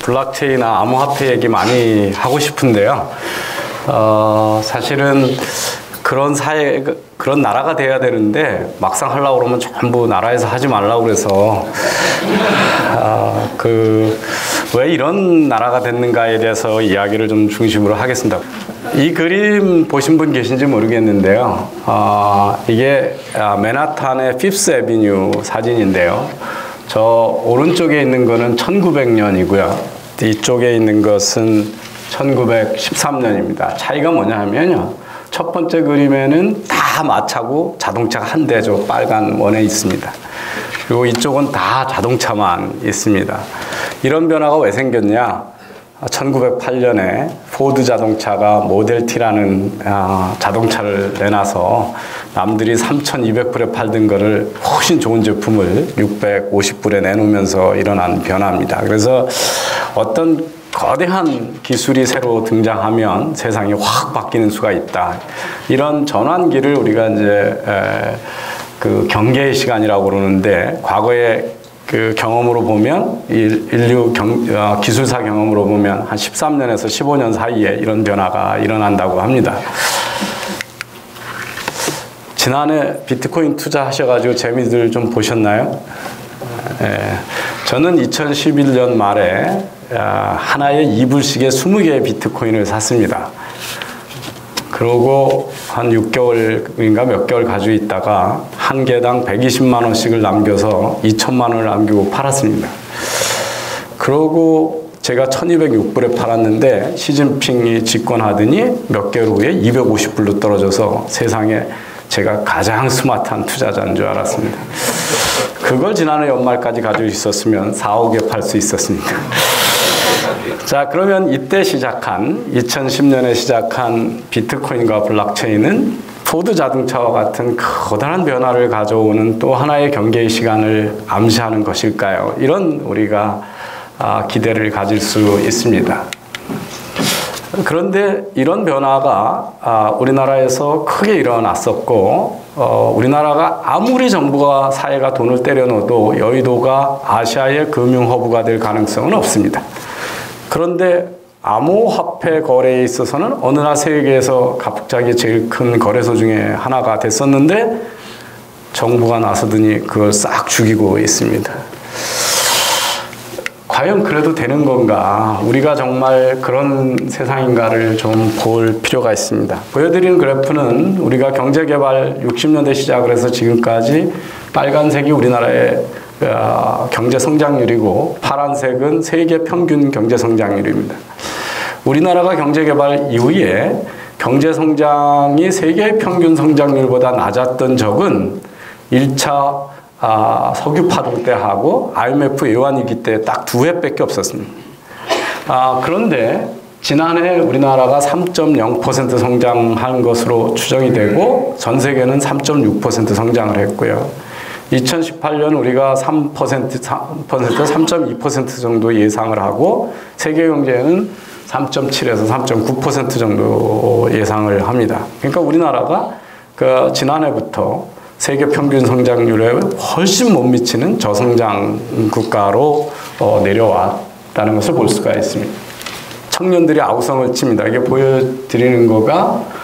블록체인이나 암호화폐 얘기 많이 하고 싶은데요. 사실은 그런 그런 나라가 돼야 되는데 막상 하려고 그러면 전부 나라에서 하지 말라고 그래서 왜 이런 나라가 됐는가에 대해서 이야기를 좀 중심으로 하겠습니다. 이 그림 보신 분 계신지 모르겠는데요. 이게 맨하탄의 피프스 애비뉴 사진인데요. 저 오른쪽에 있는 거는 1900년이고요. 이쪽에 있는 것은 1913년입니다. 차이가 뭐냐 하면요. 첫 번째 그림에는 다 마차고 자동차가 한 대죠. 빨간 원에 있습니다. 그리고 이쪽은 다 자동차만 있습니다. 이런 변화가 왜 생겼냐? 1908년에 포드 자동차가 모델 T라는 자동차를 내놔서 남들이 3,200불에 팔던 거를 훨씬 좋은 제품을 650불에 내놓으면서 일어난 변화입니다. 그래서 어떤 거대한 기술이 새로 등장하면 세상이 확 바뀌는 수가 있다. 이런 전환기를 우리가 이제 그 경계의 시간이라고 그러는데, 과거의 그 경험으로 보면, 인류 기술사 경험으로 보면 한 13년에서 15년 사이에 이런 변화가 일어난다고 합니다. 지난해 비트코인 투자하셔가지고 재미들 좀 보셨나요? 저는 2011년 말에 하나에 2불씩의 20개의 비트코인을 샀습니다. 그러고 한 6개월인가 몇 개월 가지고 있다가 한 개당 120만 원씩을 남겨서 2천만 원을 남기고 팔았습니다. 그러고 제가 1206불에 팔았는데 시진핑이 집권하더니 몇 개월 후에 250불로 떨어져서 세상에 제가 가장 스마트한 투자자인 줄 알았습니다. 그걸 지난해 연말까지 가지고 있었으면 4, 5개 팔 수 있었습니다. 자, 그러면 이때 2010년에 시작한 비트코인과 블록체인은 포드 자동차와 같은 커다란 변화를 가져오는 또 하나의 경계의 시간을 암시하는 것일까요? 이런 우리가 기대를 가질 수 있습니다. 그런데 이런 변화가 우리나라에서 크게 일어났었고, 우리나라가 아무리 정부가 사회가 돈을 때려 넣어도 여의도가 아시아의 금융허브가 될 가능성은 없습니다. 그런데 암호화폐 거래에 있어서는 어느 날 세계에서 갑자기 제일 큰 거래소 중에 하나가 됐었는데 정부가 나서더니 그걸 싹 죽이고 있습니다. 과연 그래도 되는 건가? 우리가 정말 그런 세상인가를 좀 볼 필요가 있습니다. 보여드리는 그래프는 우리가 경제개발 60년대 시작을 해서 지금까지 빨간색이 우리나라의 경제 성장률이고 파란색은 세계 평균 경제 성장률입니다. 우리나라가 경제개발 이후에 경제 성장이 세계 평균 성장률보다 낮았던 적은 1차 석유 파동 때 하고 IMF 외환위기 때 딱 2회밖에 없었습니다. 그런데 지난해 우리나라가 3.0% 성장한 것으로 추정이 되고 전 세계는 3.6% 성장을 했고요. 2018년 우리가 3.2% 정도 예상을 하고 세계 경제는 3.7에서 3.9% 정도 예상을 합니다. 그러니까 우리나라가 그 지난해부터 세계 평균 성장률에 훨씬 못 미치는 저성장 국가로 내려왔다는 것을 볼 수가 있습니다. 청년들이 아우성을 칩니다. 이게 보여드리는 거가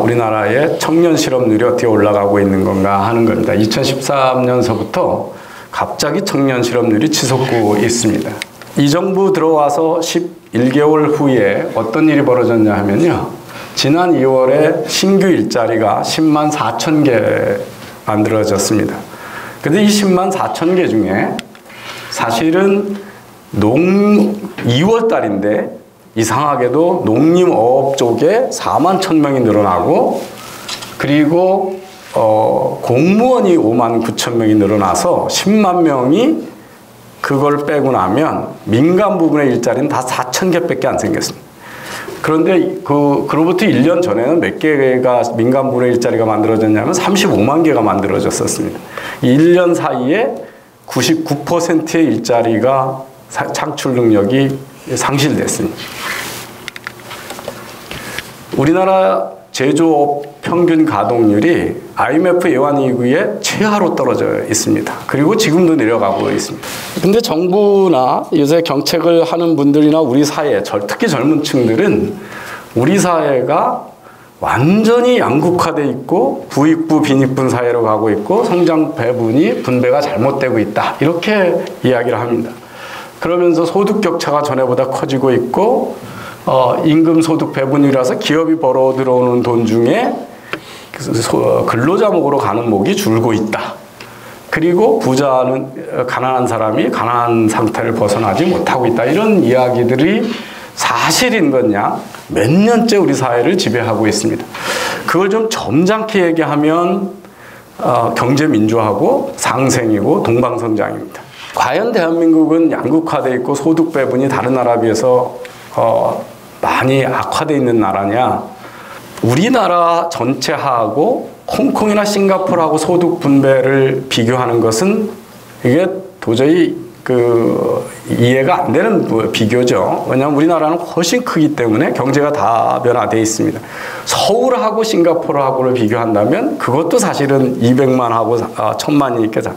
우리나라의 청년 실업률이 어떻게 올라가고 있는 건가 하는 겁니다. 2013년서부터 갑자기 청년 실업률이 치솟고 있습니다. 이 정부 들어와서 11개월 후에 어떤 일이 벌어졌냐 하면요. 지난 2월에 신규 일자리가 10만 4천 개 만들어졌습니다. 근데 이 10만 4천 개 중에 사실은 2월 달인데 이상하게도 농림어업 쪽에 4만 1,000명이 늘어나고, 그리고 공무원이 5만 9천 명이 늘어나서 10만 명이 그걸 빼고 나면 민간 부분의 일자리는 다 4천 개밖에 안 생겼습니다. 그런데 그로부터 1년 전에는 몇 개가 민간 부분의 일자리가 만들어졌냐면 35만 개가 만들어졌었습니다. 1년 사이에 99%의 일자리가 창출 능력이 상실됐습니다. 우리나라 제조업 평균 가동률이 IMF 예완 이후에 최하로 떨어져 있습니다. 그리고 지금도 내려가고 있습니다. 근데 정부나 요새 정책을 하는 분들이나 우리 사회, 특히 젊은 층들은 우리 사회가 완전히 양극화돼 있고 부익부 빈익분 사회로 가고 있고 성장 배분이 분배가 잘못되고 있다. 이렇게 이야기를 합니다. 그러면서 소득 격차가 전에보다 커지고 있고 임금 소득 배분이라서 기업이 벌어 들어오는 돈 중에 근로자 목으로 가는 목이 줄고 있다. 그리고 부자는 가난한 사람이 가난한 상태를 벗어나지 못하고 있다. 이런 이야기들이 사실인 거냐? 몇 년째 우리 사회를 지배하고 있습니다. 그걸 좀 점잖게 얘기하면 경제 민주화고 상생이고 동방성장입니다. 과연 대한민국은 양극화돼 있고 소득 배분이 다른 나라에 비해서 많이 악화되어 있는 나라냐? 우리나라 전체하고 홍콩이나 싱가포르하고 소득 분배를 비교하는 것은 이게 도저히 이해가 안 되는 비교죠. 왜냐하면 우리나라는 훨씬 크기 때문에 경제가 다변화되어 있습니다. 서울하고 싱가포르하고를 비교한다면 그것도 사실은 200만하고 1000만이 있겠죠.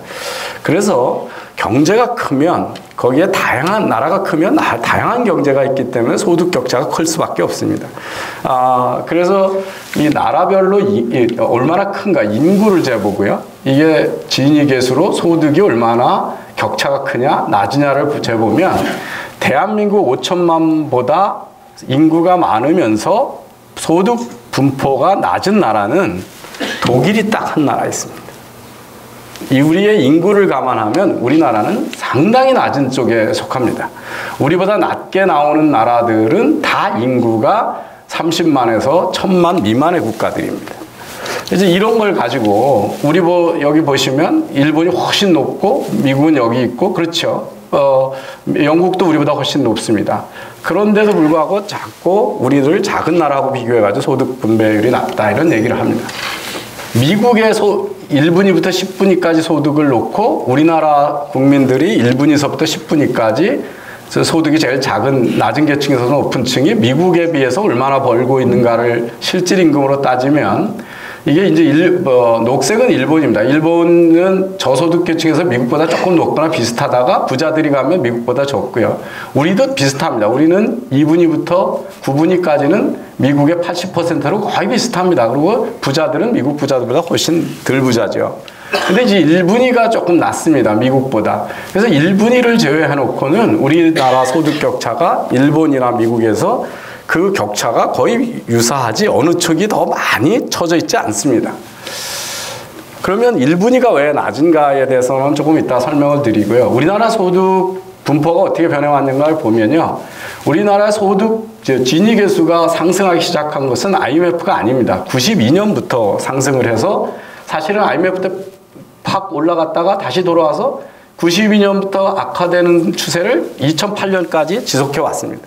그래서 경제가 크면 거기에 다양한 나라가 크면 다양한 경제가 있기 때문에 소득 격차가 클 수밖에 없습니다. 그래서 이 나라별로 얼마나 큰가 인구를 재보고요. 이게 지니 계수로 소득이 얼마나 격차가 크냐 낮으냐를 재보면 대한민국 5천만보다 인구가 많으면서 소득 분포가 낮은 나라는 독일이 딱 한 나라 있습니다. 우리의 인구를 감안하면 우리나라는 상당히 낮은 쪽에 속합니다. 우리보다 낮게 나오는 나라들은 다 인구가 30만에서 1000만 미만의 국가들입니다. 이제 이런 걸 가지고 우리 여기 보시면 일본이 훨씬 높고 미국은 여기 있고 그렇죠. 영국도 우리보다 훨씬 높습니다. 그런데도 불구하고 자꾸 우리들 작은 나라하고 비교해가지고 소득 분배율이 낮다 이런 얘기를 합니다. 미국의 1분위부터 10분위까지 소득을 놓고 우리나라 국민들이 1분위서부터 10분위까지 소득이 제일 낮은 계층에서 높은 층이 미국에 비해서 얼마나 벌고 있는가를 실질 임금으로 따지면 이게 이제 녹색은 일본입니다. 일본은 저소득 계층에서 미국보다 조금 높거나 비슷하다가 부자들이 가면 미국보다 적고요. 우리도 비슷합니다. 우리는 2분위부터 9분위까지는 미국의 80%로 거의 비슷합니다. 그리고 부자들은 미국 부자들보다 훨씬 덜 부자죠. 근데 이제 1분위가 조금 낮습니다. 미국보다. 그래서 1분위를 제외해 놓고는 우리나라 소득 격차가 일본이나 미국에서 그 격차가 거의 유사하지 어느 쪽이 더 많이 처져 있지 않습니다. 그러면 1분위가 왜 낮은가에 대해서는 조금 이따 설명을 드리고요. 우리나라 소득 분포가 어떻게 변해왔는가를 보면요. 우리나라 소득 지니 계수가 상승하기 시작한 것은 IMF가 아닙니다. 92년부터 상승을 해서 사실은 IMF 때 팍 올라갔다가 다시 돌아와서 92년부터 악화되는 추세를 2008년까지 지속해 왔습니다.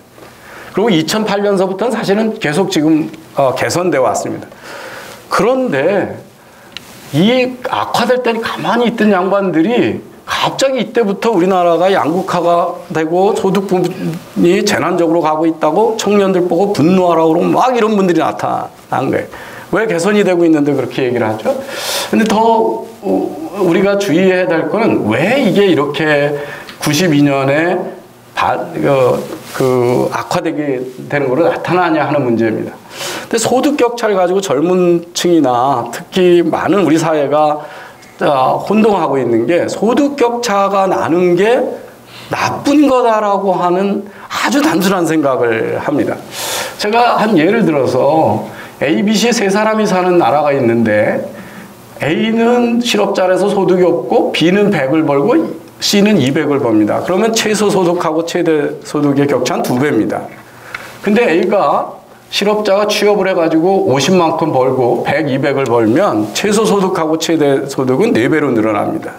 그리고 2008년서부터는 사실은 계속 지금 개선되어 왔습니다. 그런데 이 악화될 때는 가만히 있던 양반들이 갑자기 이때부터 우리나라가 양극화가 되고 소득 부분이 재난적으로 가고 있다고 청년들 보고 분노하라고 그러고 막 이런 분들이 나타난 거예요. 왜 개선이 되고 있는데 그렇게 얘기를 하죠? 근데 더 우리가 주의해야 될 거는 왜 이게 이렇게 92년에 악화되게 되는 거로 나타나냐 하는 문제입니다. 근데 소득 격차를 가지고 젊은 층이나 특히 많은 우리 사회가 혼동하고 있는 게 소득 격차가 나는 게 나쁜 거다라고 하는 아주 단순한 생각을 합니다. 제가 한 예를 들어서 A, B, C 세 사람이 사는 나라가 있는데 A는 실업자라서 소득이 없고 B는 100을 벌고 C는 200을 법니다. 그러면 최소 소득하고 최대 소득의 격차는 2배입니다. 근데 A가 실업자가 취업을 해가지고 50만큼 벌고 100, 200을 벌면 최소 소득하고 최대 소득은 4배로 늘어납니다.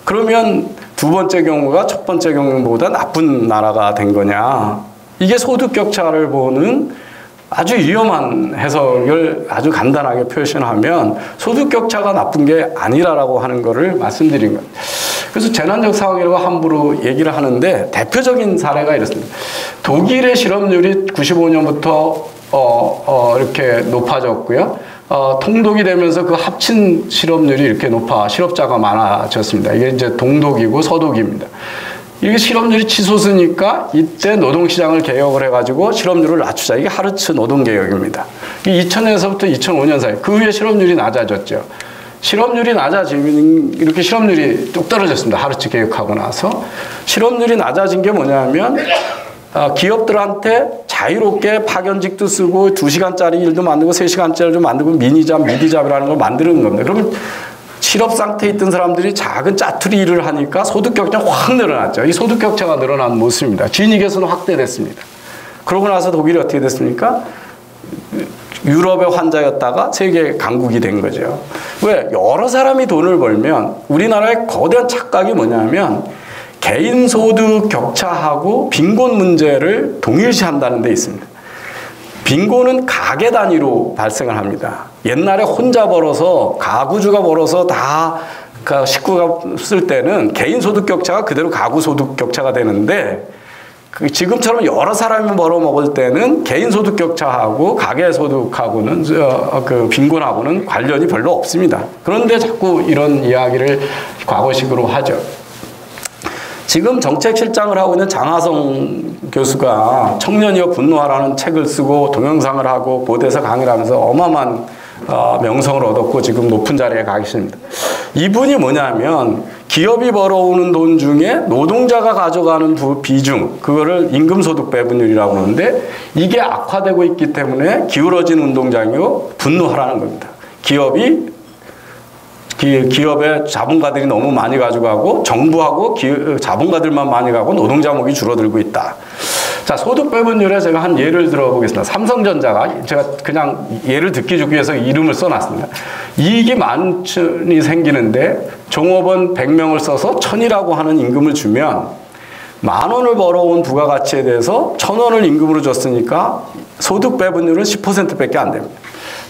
그러면 두 번째 경우가 첫 번째 경우보다 나쁜 나라가 된 거냐. 이게 소득 격차를 보는 아주 위험한 해석을 아주 간단하게 표현하면 소득 격차가 나쁜 게 아니라고 하는 것을 말씀드린 거예요. 그래서 재난적 상황이라고 함부로 얘기를 하는데 대표적인 사례가 이렇습니다. 독일의 실업률이 95년부터 이렇게 높아졌고요. 통독이 되면서 그 합친 실업률이 이렇게 실업자가 많아졌습니다. 이게 이제 동독이고 서독입니다. 이게 실업률이 치솟으니까 이때 노동시장을 개혁을 해가지고 실업률을 낮추자. 이게 하르츠 노동개혁입니다. 이 2000년에서부터 2005년 사이 그 후에 실업률이 낮아졌죠. 실업률이 낮아지면 이렇게 실업률이 뚝 떨어졌습니다. 하르츠 개혁하고 나서. 실업률이 낮아진 게 뭐냐면 기업들한테 자유롭게 파견직도 쓰고 2시간짜리 일도 만들고 3시간짜리 일도 만들고 미니잡, 미디잡이라는 걸 만드는 겁니다. 그러면 실업 상태에 있던 사람들이 작은 짜투리 일을 하니까 소득 격차가 확 늘어났죠. 이 소득 격차가 늘어난 모습입니다. 진위계수는 확대됐습니다. 그러고 나서 독일이 어떻게 됐습니까? 유럽의 환자였다가 세계 강국이 된 거죠. 왜? 여러 사람이 돈을 벌면 우리나라의 거대한 착각이 뭐냐면 개인 소득 격차하고 빈곤 문제를 동일시한다는 데 있습니다. 빈곤은 가계 단위로 발생을 합니다. 옛날에 혼자 벌어서 가구주가 벌어서 다 식구가 쓸 때는 개인 소득 격차가 그대로 가구 소득 격차가 되는데 지금처럼 여러 사람이 벌어 먹을 때는 개인 소득 격차하고 가계 소득하고는 그 빈곤하고는 관련이 별로 없습니다. 그런데 자꾸 이런 이야기를 과거식으로 하죠. 지금 정책실장을 하고 있는 장하성 교수가 청년이여 분노하라는 책을 쓰고 동영상을 하고 보도에서 강의를 하면서 어마어마한 명성을 얻었고 지금 높은 자리에 가 계십니다. 이분이 뭐냐면 기업이 벌어오는 돈 중에 노동자가 가져가는 비중, 그거를 임금소득 배분율이라고 하는데 이게 악화되고 있기 때문에 기울어진 운동장이요 분노하라는 겁니다. 기업의 자본가들이 너무 많이 가져가고 정부하고 자본가들만 많이 가고 노동자목이 줄어들고 있다. 자, 소득 배분율에 제가 한 예를 들어보겠습니다. 삼성전자가 제가 그냥 예를 듣기 좋기 위해서 이름을 써놨습니다. 이익이 10,000이 생기는데 종업원 100명을 써서 1,000이라고 하는 임금을 주면 10,000원을 벌어온 부가가치에 대해서 1,000원을 임금으로 줬으니까 소득 배분율은 10%밖에 안 됩니다.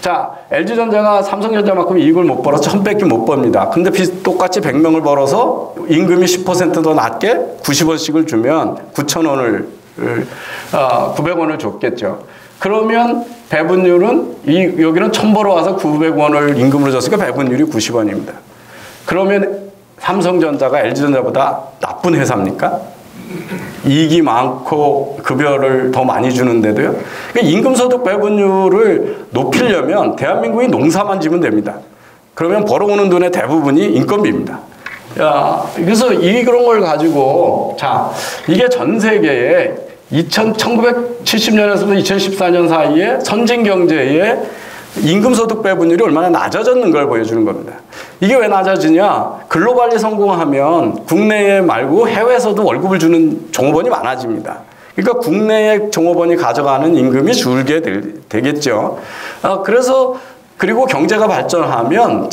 자, LG전자가 삼성전자만큼 이익을 못 벌어서 1,000밖에 못 법니다. 근데 똑같이 100명을 벌어서 임금이 10% 더 낮게 90원씩을 주면 9,000원을 900원을 줬겠죠. 그러면 배분율은 여기는 1,000 벌어와서 900원을 임금으로 줬으니까 배분율이 90원입니다. 그러면 삼성전자가 LG전자보다 나쁜 회사입니까? 이익이 많고 급여를 더 많이 주는데도요. 그러니까 임금소득 배분율을 높이려면 대한민국이 농사만 지면 됩니다. 그러면 벌어오는 돈의 대부분이 인건비입니다. 그래서 그런 걸 가지고 자, 이게 전 세계에 1970년에서부터 2014년 사이에 선진 경제의 임금소득 배분율이 얼마나 낮아졌는 걸 보여주는 겁니다. 이게 왜 낮아지냐? 글로벌리 성공하면 국내에 말고 해외에서도 월급을 주는 종업원이 많아집니다. 그러니까 국내에 종업원이 가져가는 임금이 줄게 되겠죠. 그리고 경제가 발전하면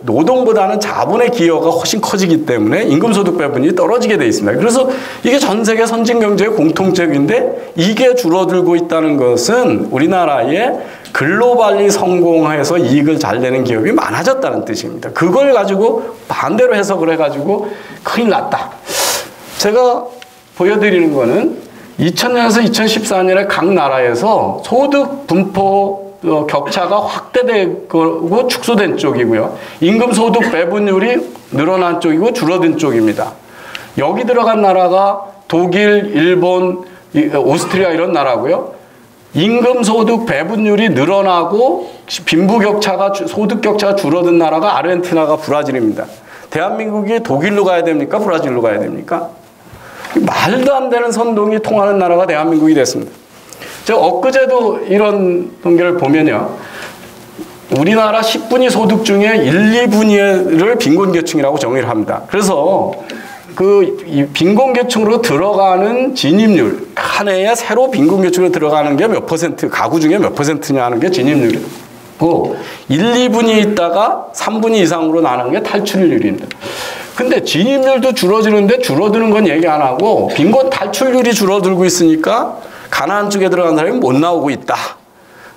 노동보다는 자본의 기여가 훨씬 커지기 때문에 임금소득 배분이 떨어지게 돼 있습니다. 그래서 이게 전 세계 선진 경제의 공통적인데 이게 줄어들고 있다는 것은 우리나라의 글로벌리 성공해서 이익을 잘 내는 기업이 많아졌다는 뜻입니다. 그걸 가지고 반대로 해석을 해가지고 큰일 났다. 제가 보여드리는 거는 2000년에서 2014년에 각 나라에서 소득 분포 격차가 확대되고 축소된 쪽이고요. 임금소득 배분율이 늘어난 쪽이고 줄어든 쪽입니다. 여기 들어간 나라가 독일, 일본, 오스트리아 이런 나라고요. 임금소득 배분율이 늘어나고 빈부격차가 소득격차가 줄어든 나라가 아르헨티나가 브라질입니다. 대한민국이 독일로 가야 됩니까? 브라질로 가야 됩니까? 말도 안 되는 선동이 통하는 나라가 대한민국이 됐습니다. 제가 엊그제도 이런 통계를 보면요. 우리나라 10분위 소득 중에 1, 2분위를 빈곤계층이라고 정의를 합니다. 그래서 이 빈곤계층으로 들어가는 진입률, 한 해에 새로 빈곤계층으로 들어가는 게 몇 퍼센트, 가구 중에 몇 퍼센트냐 하는 게 진입률이고 1, 2분위 있다가 3분위 이상으로 나가는 게 탈출률입니다. 근데 진입률도 줄어드는데 줄어드는 건 얘기 안 하고 빈곤 탈출률이 줄어들고 있으니까 가난한 쪽에 들어간 사람이 못 나오고 있다.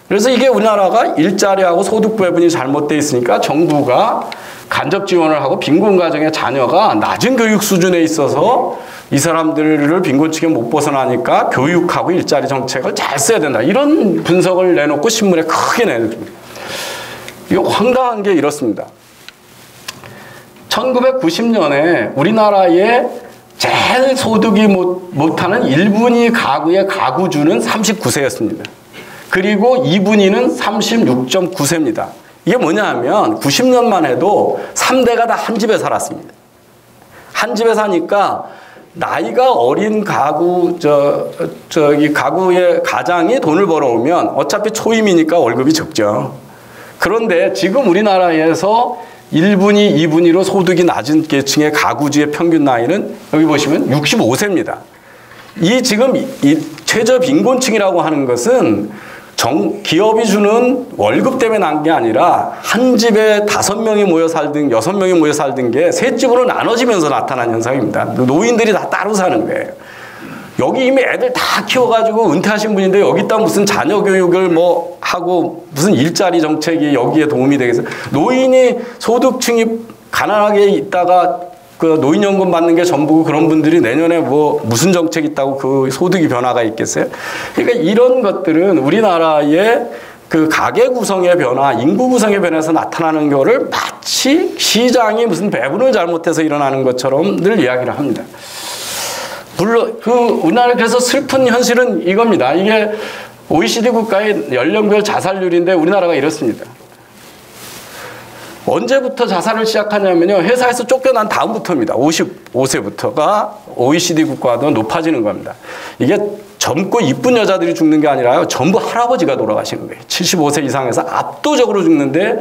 그래서 이게 우리나라가 일자리하고 소득 배분이 잘못되어 있으니까 정부가 간접 지원을 하고 빈곤 가정의 자녀가 낮은 교육 수준에 있어서 이 사람들을 빈곤층에 못 벗어나니까 교육하고 일자리 정책을 잘 써야 된다. 이런 분석을 내놓고 신문에 크게 내놓습니다. 이거 황당한 게 이렇습니다. 1990년에 우리나라의 제일 소득이 못하는 1분위 가구의 가구주는 39세였습니다. 그리고 2분위는 36.9세입니다. 이게 뭐냐면 90년만 해도 3대가 다 한 집에 살았습니다. 한 집에 사니까 나이가 어린 가구의 가장이 돈을 벌어오면 어차피 초임이니까 월급이 적죠. 그런데 지금 우리나라에서 1분위, 2분위로 소득이 낮은 계층의 가구주의 평균 나이는 여기 보시면 65세입니다. 지금 최저 빈곤층이라고 하는 것은 기업이 주는 월급 때문에 난 게 아니라 한 집에 5명이 모여 살든 6명이 모여 살든 게 세 집으로 나눠지면서 나타난 현상입니다. 노인들이 다 따로 사는 거예요. 여기 이미 애들 다 키워가지고 은퇴하신 분인데 여기다 무슨 자녀 교육을 뭐 하고 무슨 일자리 정책이 여기에 도움이 되겠어요? 노인이 소득층이 가난하게 있다가 그 노인연금 받는 게 전부고 그런 분들이 내년에 뭐 무슨 정책 있다고 그 소득이 변화가 있겠어요? 그러니까 이런 것들은 우리나라의 그 가계 구성의 변화, 인구 구성의 변화에서 나타나는 거를 마치 시장이 무슨 배분을 잘못해서 일어나는 것처럼 늘 이야기를 합니다. 물론 우리나라 그래서 슬픈 현실은 이겁니다. 이게 OECD 국가의 연령별 자살률인데 우리나라가 이렇습니다. 언제부터 자살을 시작하냐면요. 회사에서 쫓겨난 다음부터입니다. 55세부터가 OECD 국가도 높아지는 겁니다. 이게 젊고 이쁜 여자들이 죽는 게 아니라요. 전부 할아버지가 돌아가시는 거예요. 75세 이상에서 압도적으로 죽는데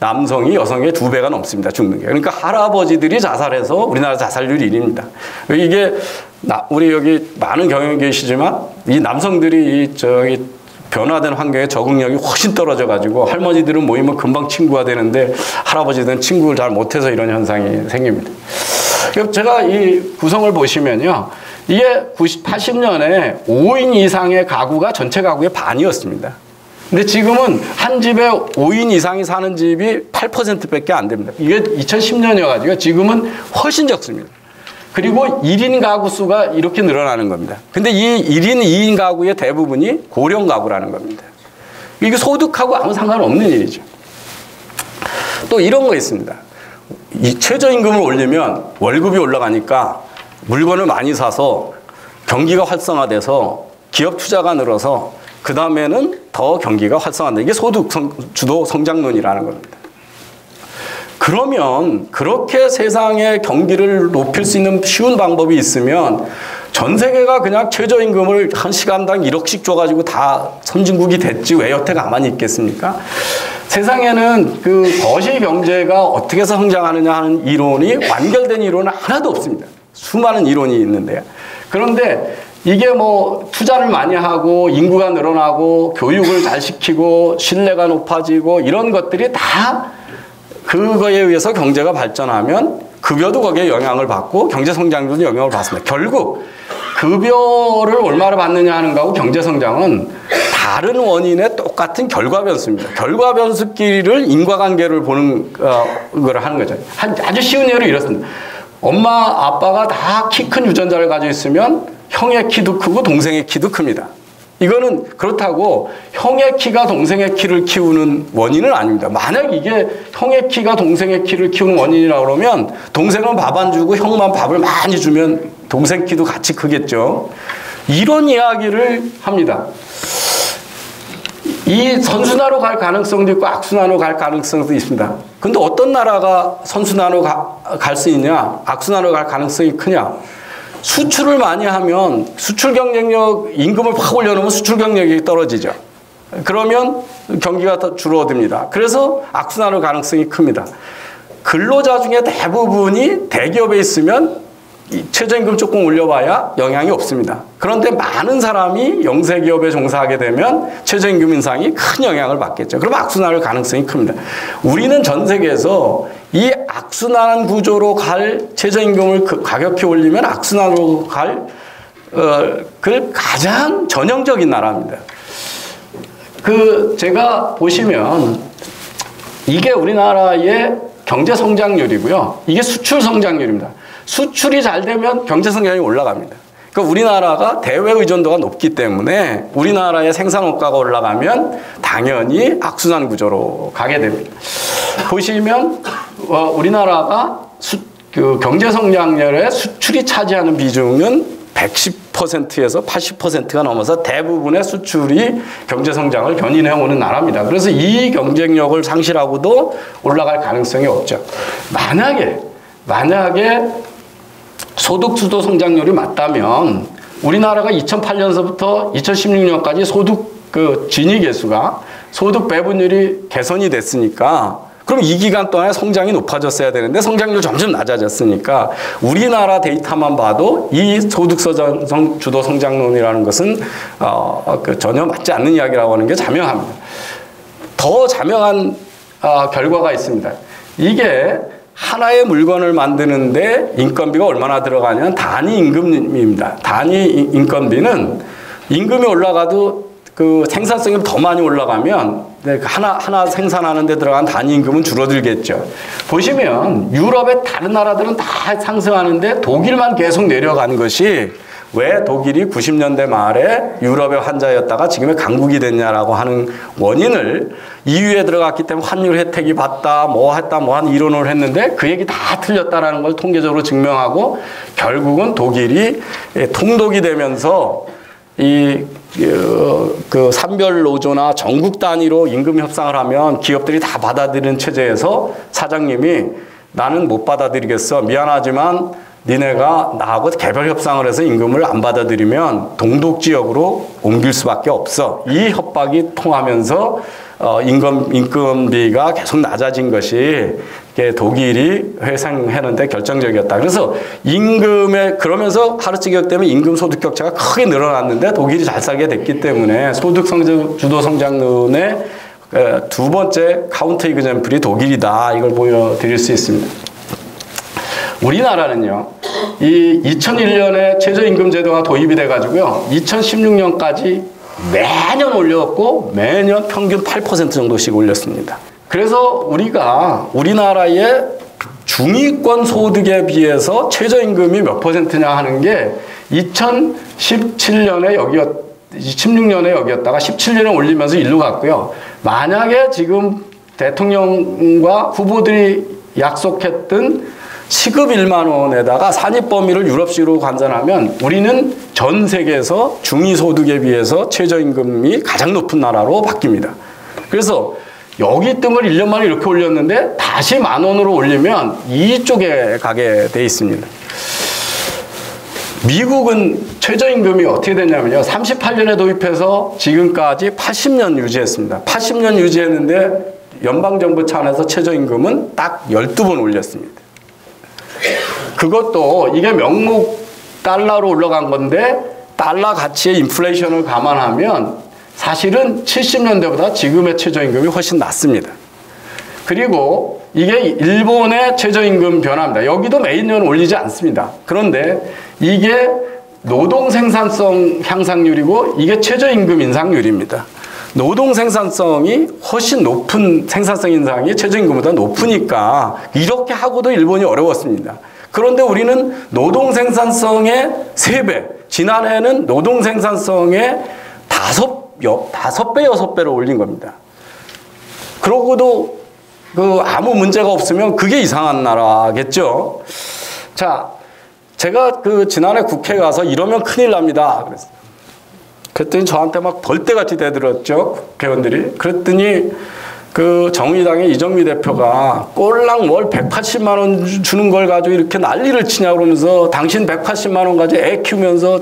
남성이 여성의 2배가 넘습니다. 죽는 게. 그러니까 할아버지들이 자살해서 우리나라 자살률이 1위입니다. 이게 우리 여기 많은 경영이 계시지만 이 남성들이 변화된 환경에 적응력이 훨씬 떨어져가지고 할머니들은 모이면 금방 친구가 되는데 할아버지들은 친구를 잘 못해서 이런 현상이 생깁니다. 제가 이 구성을 보시면요. 이게 80년에 5인 이상의 가구가 전체 가구의 반이었습니다. 근데 지금은 한 집에 5인 이상이 사는 집이 8%밖에 안 됩니다. 이게 2010년이어가지고 지금은 훨씬 적습니다. 그리고 1인 가구 수가 이렇게 늘어나는 겁니다. 근데 이 1인, 2인 가구의 대부분이 고령 가구라는 겁니다. 이게 소득하고 아무 상관없는 일이죠. 또 이런 거 있습니다. 이 최저임금을 올리면 월급이 올라가니까 물건을 많이 사서 경기가 활성화돼서 기업 투자가 늘어서 그 다음에는 더 경기가 활성화된다. 이게 소득 주도 성장론이라는 겁니다. 그러면 그렇게 세상의 경기를 높일 수 있는 쉬운 방법이 있으면 전 세계가 그냥 최저임금을 한 시간당 1억씩 줘가지고 다 선진국이 됐지 왜 여태 가만히 있겠습니까? 세상에는 그 거시 경제가 어떻게 해서 성장하느냐 하는 이론이 완결된 이론은 하나도 없습니다. 수많은 이론이 있는데요. 그런데 이게 뭐 투자를 많이 하고 인구가 늘어나고 교육을 잘 시키고 신뢰가 높아지고 이런 것들이 다 그거에 의해서 경제가 발전하면 급여도 거기에 영향을 받고 경제 성장률도 영향을 받습니다. 결국 급여를 얼마나 받느냐 하는 거하고 경제 성장은 다른 원인의 똑같은 결과 변수입니다. 결과 변수끼리를 인과관계를 보는 걸 하는 거죠. 아주 쉬운 예로 이렇습니다. 엄마 아빠가 다 키 큰 유전자를 가지고 있으면 형의 키도 크고 동생의 키도 큽니다. 이거는 그렇다고 형의 키가 동생의 키를 키우는 원인은 아닙니다. 만약 이게 형의 키가 동생의 키를 키우는 원인이라고 그러면 동생은 밥 안 주고 형만 밥을 많이 주면 동생 키도 같이 크겠죠. 이런 이야기를 합니다. 이 선순환으로 갈 가능성도 있고 악순환으로 갈 가능성도 있습니다. 근데 어떤 나라가 선순환으로 갈 수 있냐, 악순환으로 갈 가능성이 크냐? 수출을 많이 하면 수출 경쟁력, 임금을 확 올려놓으면 수출 경쟁력이 떨어지죠. 그러면 경기가 더 줄어듭니다. 그래서 악순환으로 가능성이 큽니다. 근로자 중에 대부분이 대기업에 있으면 최저임금 조금 올려봐야 영향이 없습니다. 그런데 많은 사람이 영세기업에 종사하게 되면 최저임금 인상이 큰 영향을 받겠죠. 그럼 악순환을 가능성이 큽니다. 우리는 전 세계에서 이 악순환 구조로 갈 최저임금을 가격히 올리면 악순환으로 갈 그 가장 전형적인 나라입니다. 제가 보시면 이게 우리나라의 경제 성장률이고요. 이게 수출 성장률입니다. 수출이 잘 되면 경제 성장률이 올라갑니다. 그러니까 우리나라가 대외 의존도가 높기 때문에 우리나라의 생산 원가가 올라가면 당연히 악순환 구조로 가게 됩니다. 보시면 우리나라가 그 경제 성장률의 수출이 차지하는 비중은 110%에서 80%가 넘어서 대부분의 수출이 경제 성장을 견인해 오는 나라입니다. 그래서 이 경쟁력을 상실하고도 올라갈 가능성이 없죠. 만약에 소득 주도 성장률이 맞다면 우리나라가 2008년서부터 2016년까지 소득 그 진위 계수가 소득 배분율이 개선이 됐으니까 그럼 이 기간 동안에 성장이 높아졌어야 되는데 성장률 점점 낮아졌으니까 우리나라 데이터만 봐도 이 소득 주도 성장론이라는 것은 전혀 맞지 않는 이야기라고 하는 게 자명합니다. 더 자명한 결과가 있습니다. 이게 하나의 물건을 만드는데 인건비가 얼마나 들어가냐면 단위 임금입니다. 단위 인건비는 임금이 올라가도 그 생산성이 더 많이 올라가면 하나 생산하는 데 들어간 단위 임금은 줄어들겠죠. 보시면 유럽의 다른 나라들은 다 상승하는데 독일만 계속 내려간 것이 왜 독일이 90년대 말에 유럽의 환자였다가 지금의 강국이 됐냐라고 하는 원인을 EU에 들어갔기 때문에 환율 혜택이 받다 뭐 했다 뭐 하는 이론을 했는데 그 얘기 다 틀렸다라는 걸 통계적으로 증명하고 결국은 독일이 통독이 되면서 그 산별 노조나 전국 단위로 임금 협상을 하면 기업들이 다 받아들이는 체제에서 사장님이 나는 못 받아들이겠어. 미안하지만 니네가 나하고 개별 협상을 해서 임금을 안 받아들이면 동독 지역으로 옮길 수밖에 없어. 이 협박이 통하면서 임금비가 계속 낮아진 것이 독일이 회상하는데 결정적이었다. 그래서 그러면서 하루찌개역 때문에 임금 소득 격차가 크게 늘어났는데 독일이 잘 살게 됐기 때문에 소득 주도 성장론의 두 번째 카운터 이그젬플이 독일이다. 이걸 보여드릴 수 있습니다. 우리나라는요, 이 2001년에 최저임금 제도가 도입이 돼가지고요, 2016년까지 매년 올렸고 매년 평균 8% 정도씩 올렸습니다. 그래서 우리나라의 중위권 소득에 비해서 최저임금이 몇 %냐 하는 게 2017년에 16년에 여기였다가 17년에 올리면서 일로 갔고요. 만약에 지금 대통령과 후보들이 약속했던 시급 1만 원에다가 산입 범위를 유럽식으로 환산하면 우리는 전 세계에서 중위소득에 비해서 최저임금이 가장 높은 나라로 바뀝니다. 그래서 여기 뜸을 1년 만에 이렇게 올렸는데 다시 1만 원으로 올리면 이쪽에 가게 돼 있습니다. 미국은 최저임금이 어떻게 됐냐면요. 38년에 도입해서 지금까지 80년 유지했습니다. 80년 유지했는데 연방정부 차원에서 최저임금은 딱 12번 올렸습니다. 그것도 이게 명목 달러로 올라간 건데 달러 가치의 인플레이션을 감안하면 사실은 70년대보다 지금의 최저임금이 훨씬 낮습니다. 그리고 이게 일본의 최저임금 변화입니다. 여기도 매년 올리지 않습니다. 그런데 이게 노동 생산성 향상률이고 이게 최저임금 인상률입니다. 노동 생산성이 훨씬 높은 생산성 인상이 최저임금보다 높으니까 이렇게 하고도 일본이 어려웠습니다. 그런데 우리는 노동 생산성의 3배, 지난해에는 노동 생산성의 5배, 6배를 올린 겁니다. 그러고도 아무 문제가 없으면 그게 이상한 나라겠죠. 자, 제가 지난해 국회에 가서 이러면 큰일 납니다. 그랬더니 저한테 막 벌떼같이 대들었죠. 국회의원들이. 그랬더니 정의당의 이정미 대표가 꼴랑 월 180만 원 주는 걸 가지고 이렇게 난리를 치냐 그러면서 당신 180만 원 가지고 애 키우면서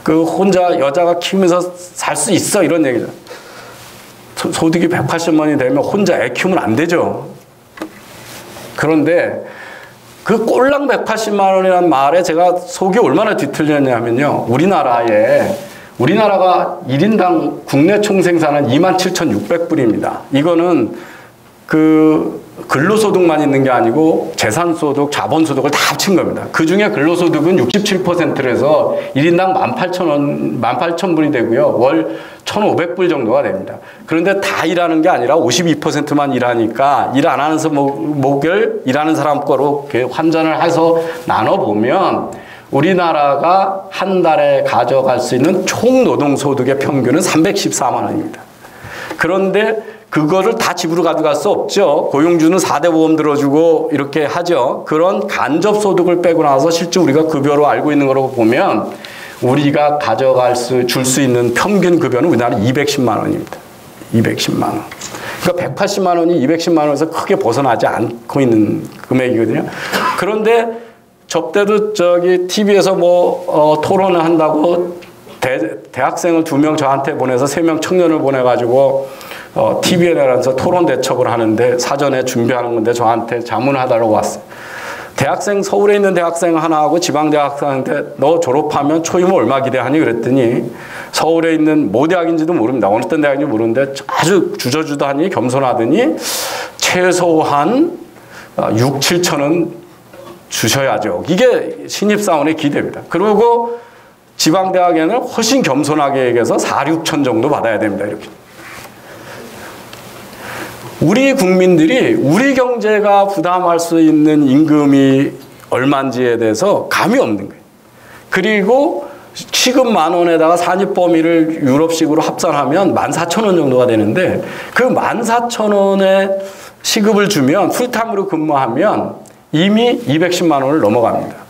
혼자 여자가 키우면서 살 수 있어 이런 얘기죠. 소득이 180만 원이 되면 혼자 애 키우면 안 되죠. 그런데 그 꼴랑 180만 원이라는 말에 제가 속이 얼마나 뒤틀렸냐면요. 우리나라가 1인당 국내 총생산은 27,600불입니다. 이거는 그 근로소득만 있는 게 아니고 재산소득, 자본소득을 다 합친 겁니다. 그 중에 근로소득은 67%라서 1인당 18,000원, 18,000불이 되고요. 월 1,500불 정도가 됩니다. 그런데 다 일하는 게 아니라 52%만 일하니까 일 안 하는 목을 일하는 사람 거로 환전을 해서 나눠보면 우리나라가 한 달에 가져갈 수 있는 총 노동소득의 평균은 314만 원입니다. 그런데 그거를 다 집으로 가져갈 수 없죠. 고용주는 4대 보험 들어주고 이렇게 하죠. 그런 간접소득을 빼고 나서 실제 우리가 급여로 알고 있는 거로 보면 우리가 줄 수 있는 평균 급여는 우리나라 210만 원입니다. 210만 원. 그러니까 180만 원이 210만 원에서 크게 벗어나지 않고 있는 금액이거든요. 그런데 접대도 TV에서 토론을 한다고 대학생을 2명 저한테 보내서 3명 청년을 보내가지고 TV에 내려서 토론 대첩을 하는데 사전에 준비하는 건데 저한테 자문하달라고 왔어요. 서울에 있는 대학생 하나하고 지방대학생한테 너 졸업하면 초임 얼마 기대하니? 그랬더니 서울에 있는 뭐 대학인지도 모릅니다. 어느 대학인지 모르는데 아주 주저주저하니 겸손하더니 최소한 6, 7천은 주셔야죠. 이게 신입사원의 기대입니다. 그리고 지방대학에는 훨씬 겸손하게 얘기해서 4, 6천 정도 받아야 됩니다. 이렇게. 우리 국민들이 우리 경제가 부담할 수 있는 임금이 얼마인지에 대해서 감이 없는 거예요. 그리고 시급 10,000원에다가 산입 범위를 유럽식으로 합산하면 14,000원 정도가 되는데 그 14,000원의 시급을 주면 풀타임으로 근무하면 이미 210만 원을 넘어갑니다.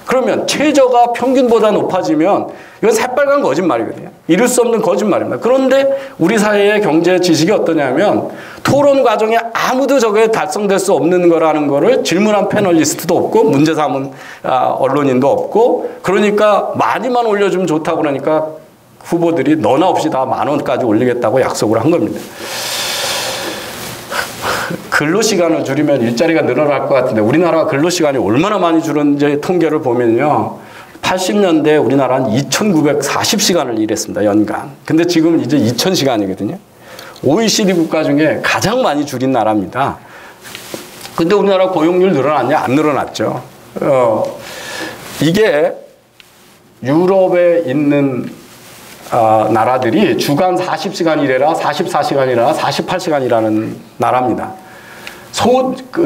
그러면 최저가 평균보다 높아지면 이건 새빨간 거짓말이거든요. 이룰 수 없는 거짓말입니다. 그런데 우리 사회의 경제 지식이 어떠냐면 토론 과정에 아무도 저게 달성될 수 없는 거라는 거를 질문한 패널리스트도 없고 문제 삼은 언론인도 없고 그러니까 많이만 올려주면 좋다고 그러니까 후보들이 너나 없이 다 10,000원까지 올리겠다고 약속을 한 겁니다. 근로시간을 줄이면 일자리가 늘어날 것 같은데 우리나라가 근로시간이 얼마나 많이 줄었는지 통계를 보면요. 80년대 우리나라는 2,940시간을 일했습니다. 연간. 근데 지금 이제 2,000시간이거든요. OECD 국가 중에 가장 많이 줄인 나라입니다. 근데 우리나라 고용률 늘어났냐? 안 늘어났죠. 이게 유럽에 있는 나라들이 주간 40시간 일해라, 44시간 일해라, 48시간 일하는 나라입니다.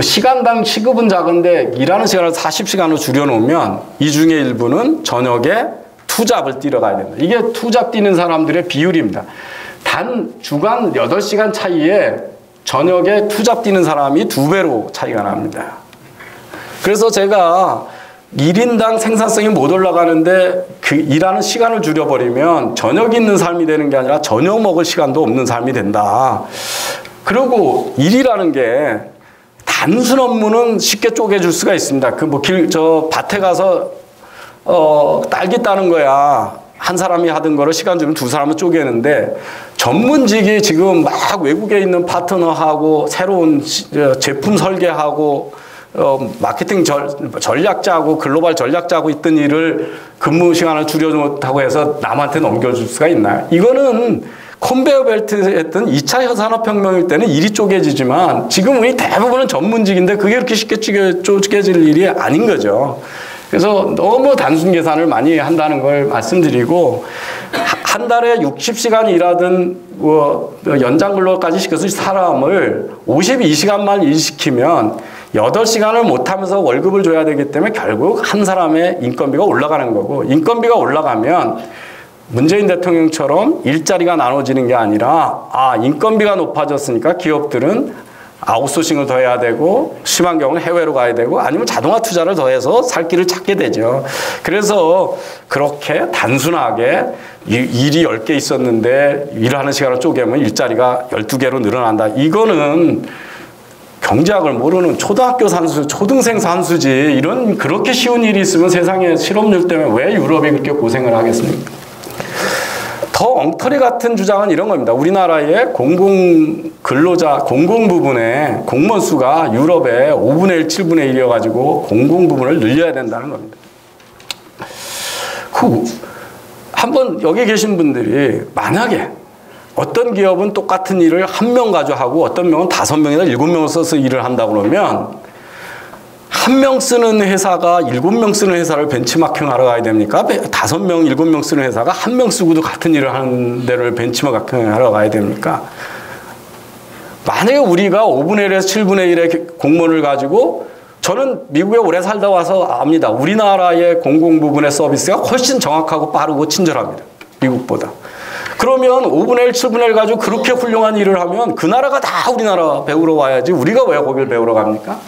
시간당 시급은 작은데 일하는 시간을 40시간으로 줄여놓으면 이 중에 일부는 저녁에 투잡을 뛰러 가야 됩니다. 이게 투잡 뛰는 사람들의 비율입니다. 단 주간 8시간 차이에 저녁에 투잡 뛰는 사람이 2배로 차이가 납니다. 그래서 제가 1인당 생산성이 못 올라가는데 그 일하는 시간을 줄여버리면 저녁 있는 삶이 되는 게 아니라 저녁 먹을 시간도 없는 삶이 된다. 그리고 일이라는 게 단순 업무는 쉽게 쪼개줄 수가 있습니다. 밭에 가서 딸기 따는 거야. 한 사람이 하던 거를 시간 주면 2사람은 쪼개는데 전문직이 지금 막 외국에 있는 파트너하고 새로운 제품 설계하고 마케팅 전략 짜고 글로벌 전략 짜고 있던 일을 근무 시간을 줄여놓다고 해서 남한테 넘겨줄 수가 있나요? 이거는 컨베이어 벨트 했던 2차 산업혁명일 때는 일이 쪼개지지만 지금 우리 대부분은 전문직인데 그게 그렇게 쉽게 쪼개질 일이 아닌 거죠. 그래서 너무 단순 계산을 많이 한다는 걸 말씀드리고 한 달에 60시간 일하던 연장 근로까지 시켜서 사람을 52시간만 일시키면 8시간을 못하면서 월급을 줘야 되기 때문에 결국 한 사람의 인건비가 올라가는 거고 인건비가 올라가면 문재인 대통령처럼 일자리가 나눠지는 게 아니라 인건비가 높아졌으니까 기업들은 아웃소싱을 더 해야 되고 심한 경우는 해외로 가야 되고 아니면 자동화 투자를 더해서 살 길을 찾게 되죠. 그래서 그렇게 단순하게 일이 10개 있었는데 일하는 시간을 쪼개면 일자리가 12개로 늘어난다. 이거는 경제학을 모르는 초등학교 산수, 초등생 산수지 그렇게 쉬운 일이 있으면 세상에 실업률 때문에 왜 유럽이 그렇게 고생을 하겠습니까? 더 엉터리 같은 주장은 이런 겁니다. 우리나라의 공공 부분에 공무원 수가 유럽의 5분의 1, 7분의 1이어가지고 공공 부분을 늘려야 된다는 겁니다. 한번 여기 계신 분들이 만약에 어떤 기업은 똑같은 일을 한 명 가지고 하고 어떤 명은 5명이나 7명을 써서 일을 한다 그러면 한 명 쓰는 회사가 7명 쓰는 회사를 벤치마킹 하러 가야 됩니까? 5명, 7명 쓰는 회사가 한 명 쓰고도 같은 일을 하는 데를 벤치마킹 하러 가야 됩니까? 만약에 우리가 5분의 1에서 7분의 1의 공무원을 가지고 저는 미국에 오래 살다 와서 압니다. 우리나라의 공공 부분의 서비스가 훨씬 정확하고 빠르고 친절합니다. 미국보다. 그러면 5분의 1, 7분의 1 가지고 그렇게 훌륭한 일을 하면 그 나라가 다 우리나라 배우러 와야지 우리가 왜 거길 배우러 갑니까?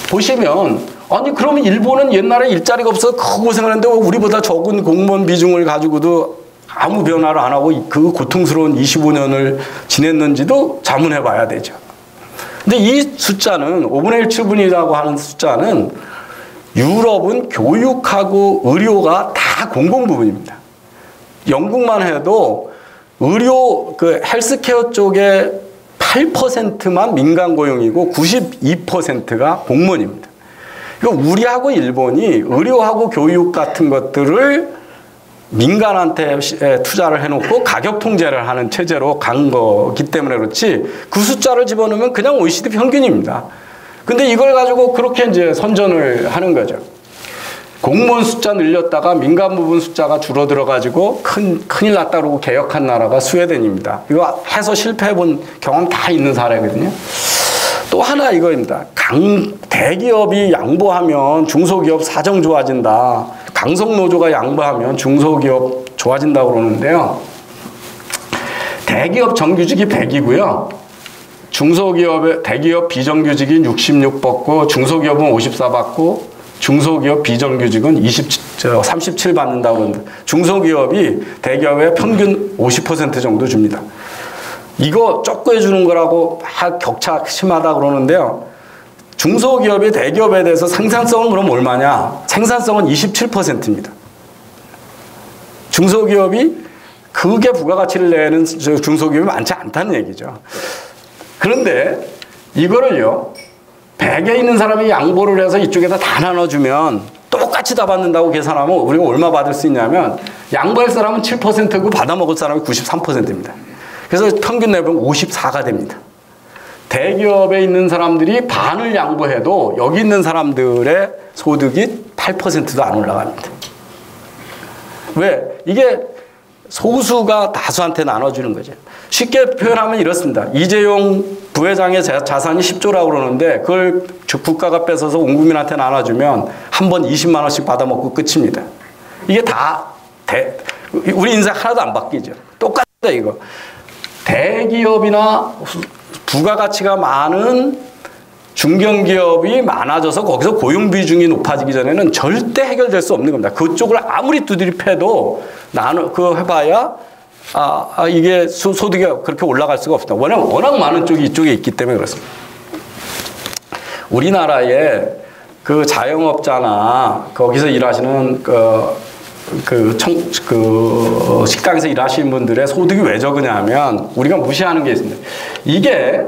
보시면 아니 그러면 일본은 옛날에 일자리가 없어서 그 고생을 했는데 왜 우리보다 적은 공무원 비중을 가지고도 아무 변화를 안 하고 그 고통스러운 25년을 지냈는지도 자문해 봐야 되죠. 근데 이 숫자는 5분의 1, 7분이라고 하는 숫자는 유럽은 교육하고 의료가 다 공공 부분입니다. 영국만 해도 의료 그 헬스케어 쪽에 8%만 민간 고용이고 92%가 공무원입니다. 그러니까 우리하고 일본이 의료하고 교육 같은 것들을 민간한테 투자를 해놓고 가격 통제를 하는 체제로 간 거기 때문에 그렇지 그 숫자를 집어넣으면 그냥 OECD 평균입니다. 근데 이걸 가지고 그렇게 이제 선전을 하는 거죠. 공무원 숫자 늘렸다가 민간 부분 숫자가 줄어들어가지고 큰일 났다 그러고 개혁한 나라가 스웨덴입니다. 이거 해서 실패해본 경험 다 있는 사례거든요. 또 하나 이거입니다. 대기업이 양보하면 중소기업 사정 좋아진다. 강성노조가 양보하면 중소기업 좋아진다고 그러는데요. 대기업 정규직이 100이고요. 대기업 비정규직이 66 받고 중소기업은 54 받고 중소기업 비정규직은 37 받는다고 그러는데 중소기업이 대기업의 평균 50% 정도 줍니다. 이거 쪼꼬해 주는 거라고 막 격차 심하다 그러는데요. 중소기업이 대기업에 대해서 생산성은 그럼 얼마냐? 생산성은 27%입니다. 중소기업이 그게 부가가치를 내는 중소기업이 많지 않다는 얘기죠. 그런데 이거를요. 100에 있는 사람이 양보를 해서 이쪽에다 다 나눠주면 똑같이 다 받는다고 계산하면 우리가 얼마 받을 수 있냐면 양보할 사람은 7%고 받아먹을 사람이 93%입니다. 그래서 평균 내보면 54가 됩니다. 대기업에 있는 사람들이 반을 양보해도 여기 있는 사람들의 소득이 8%도 안 올라갑니다. 왜? 이게 소수가 다수한테 나눠주는 거죠. 쉽게 표현하면 이렇습니다. 이재용 부회장의 자산이 10조라고 그러는데 그걸 국가가 뺏어서 온 국민한테 나눠주면 한 번 20만 원씩 받아먹고 끝입니다. 이게 다 우리 인생 하나도 안 바뀌죠. 똑같다 이거. 대기업이나 부가가치가 많은 중견기업이 많아져서 거기서 고용 비중이 높아지기 전에는 절대 해결될 수 없는 겁니다. 그쪽을 아무리 두드리 패도 그거 해봐야 이게 소득이 그렇게 올라갈 수가 없다. 워낙 많은 쪽이 이쪽에 있기 때문에 그렇습니다. 우리나라에 그 자영업자나 거기서 일하시는 식당에서 일하시는 분들의 소득이 왜 적으냐 하면 우리가 무시하는 게 있습니다. 이게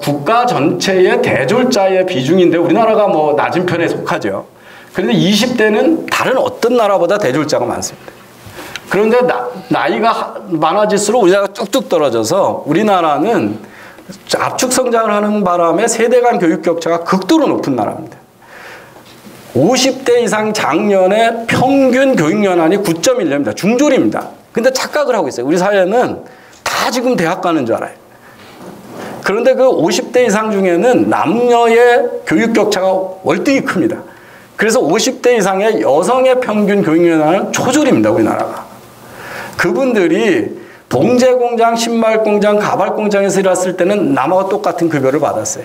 국가 전체의 대졸자의 비중인데 우리나라가 뭐 낮은 편에 속하죠. 그런데 20대는 다른 어떤 나라보다 대졸자가 많습니다. 그런데 나이가 많아질수록 우리나라가 뚝뚝 떨어져서 우리나라는 압축 성장을 하는 바람에 세대 간 교육 격차가 극도로 높은 나라입니다. 50대 이상 장년의 평균 교육연한이 9.1년입니다. 중졸입니다. 근데 착각을 하고 있어요. 우리 사회는 다 지금 대학 가는 줄 알아요. 그런데 그 50대 이상 중에는 남녀의 교육 격차가 월등히 큽니다. 그래서 50대 이상의 여성의 평균 교육연한은 초졸입니다. 우리나라가. 그분들이 봉제공장, 신발공장, 가발공장에서 일했을 때는 남하고 똑같은 급여를 받았어요.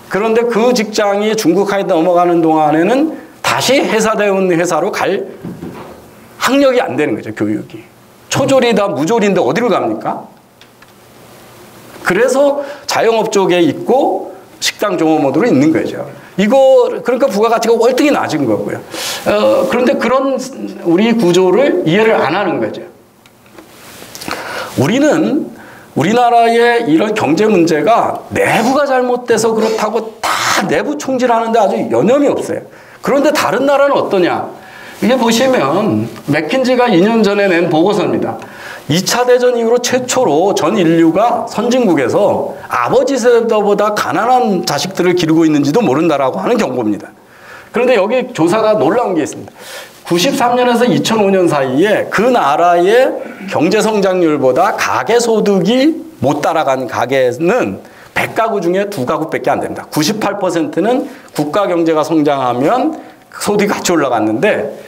그런데 그 직장이 중국화에 넘어가는 동안에는 다시 회사대운 회사로 갈 학력이 안 되는 거죠. 교육이. 초졸이다 무졸인데 어디로 갑니까? 그래서 자영업 쪽에 있고 식당 종업원으로 있는 거죠. 그러니까 부가가치가 월등히 낮은 거고요. 그런데 그런 우리 구조를 이해를 안 하는 거죠. 우리나라의 이런 경제 문제가 내부가 잘못돼서 그렇다고 다 내부 총질하는데 아주 여념이 없어요. 그런데 다른 나라는 어떠냐? 이게 보시면 맥킨지가 2년 전에 낸 보고서입니다. 2차 대전 이후로 최초로 전 인류가 선진국에서 아버지 세대보다 가난한 자식들을 기르고 있는지도 모른다라고 하는 경고입니다. 그런데 여기 조사가 놀라운 게 있습니다. 93년에서 2005년 사이에 그 나라의 경제 성장률보다 가계 소득이 못 따라간 가계는 100가구 중에 2가구밖에 안 됩니다. 98%는 국가 경제가 성장하면 소득이 같이 올라갔는데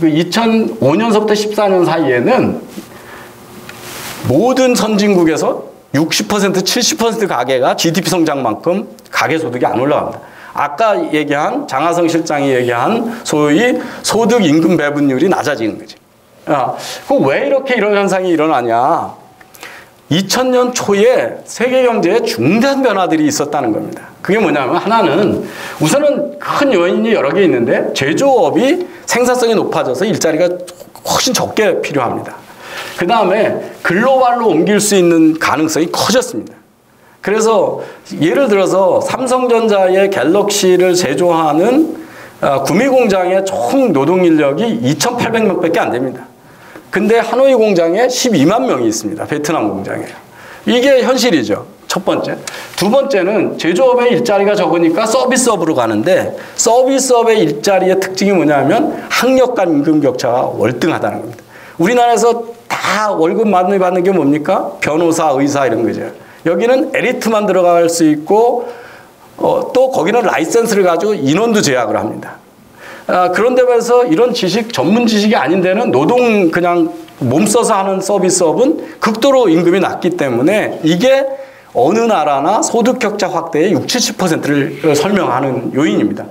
2005년서부터 14년 사이에는 모든 선진국에서 60%, 70% 가계가 GDP 성장만큼 가계 소득이 안 올라갑니다. 아까 얘기한 장하성 실장이 얘기한 소위 소득 임금 배분율이 낮아지는 거지. 그럼 왜 이렇게 이런 현상이 일어나냐? 2000년 초에 세계 경제에 중대한 변화들이 있었다는 겁니다. 그게 뭐냐면 하나는 우선은 큰 요인이 여러 개 있는데 제조업이 생산성이 높아져서 일자리가 훨씬 적게 필요합니다. 그 다음에 글로벌로 옮길 수 있는 가능성이 커졌습니다. 그래서 예를 들어서 삼성전자의 갤럭시를 제조하는 구미 공장의 총 노동 인력이 2,800명밖에 안 됩니다. 근데 하노이 공장에 12만 명이 있습니다. 베트남 공장에요. 이게 현실이죠. 첫 번째. 두 번째는 제조업의 일자리가 적으니까 서비스업으로 가는데 서비스업의 일자리의 특징이 뭐냐면 학력 간 임금 격차가 월등하다는 겁니다. 우리나라에서 다 월급 많이 받는 게 뭡니까? 변호사, 의사 이런 거죠. 여기는 에리트만 들어갈 수 있고 또 거기는 라이센스를 가지고 인원도 제약을 합니다. 그런 데면서 이런 지식, 전문 지식이 아닌 데는 노동 그냥 몸 써서 하는 서비스업은 극도로 임금이 낮기 때문에 이게 어느 나라나 소득 격차 확대의 60, 70%를 설명하는 요인입니다.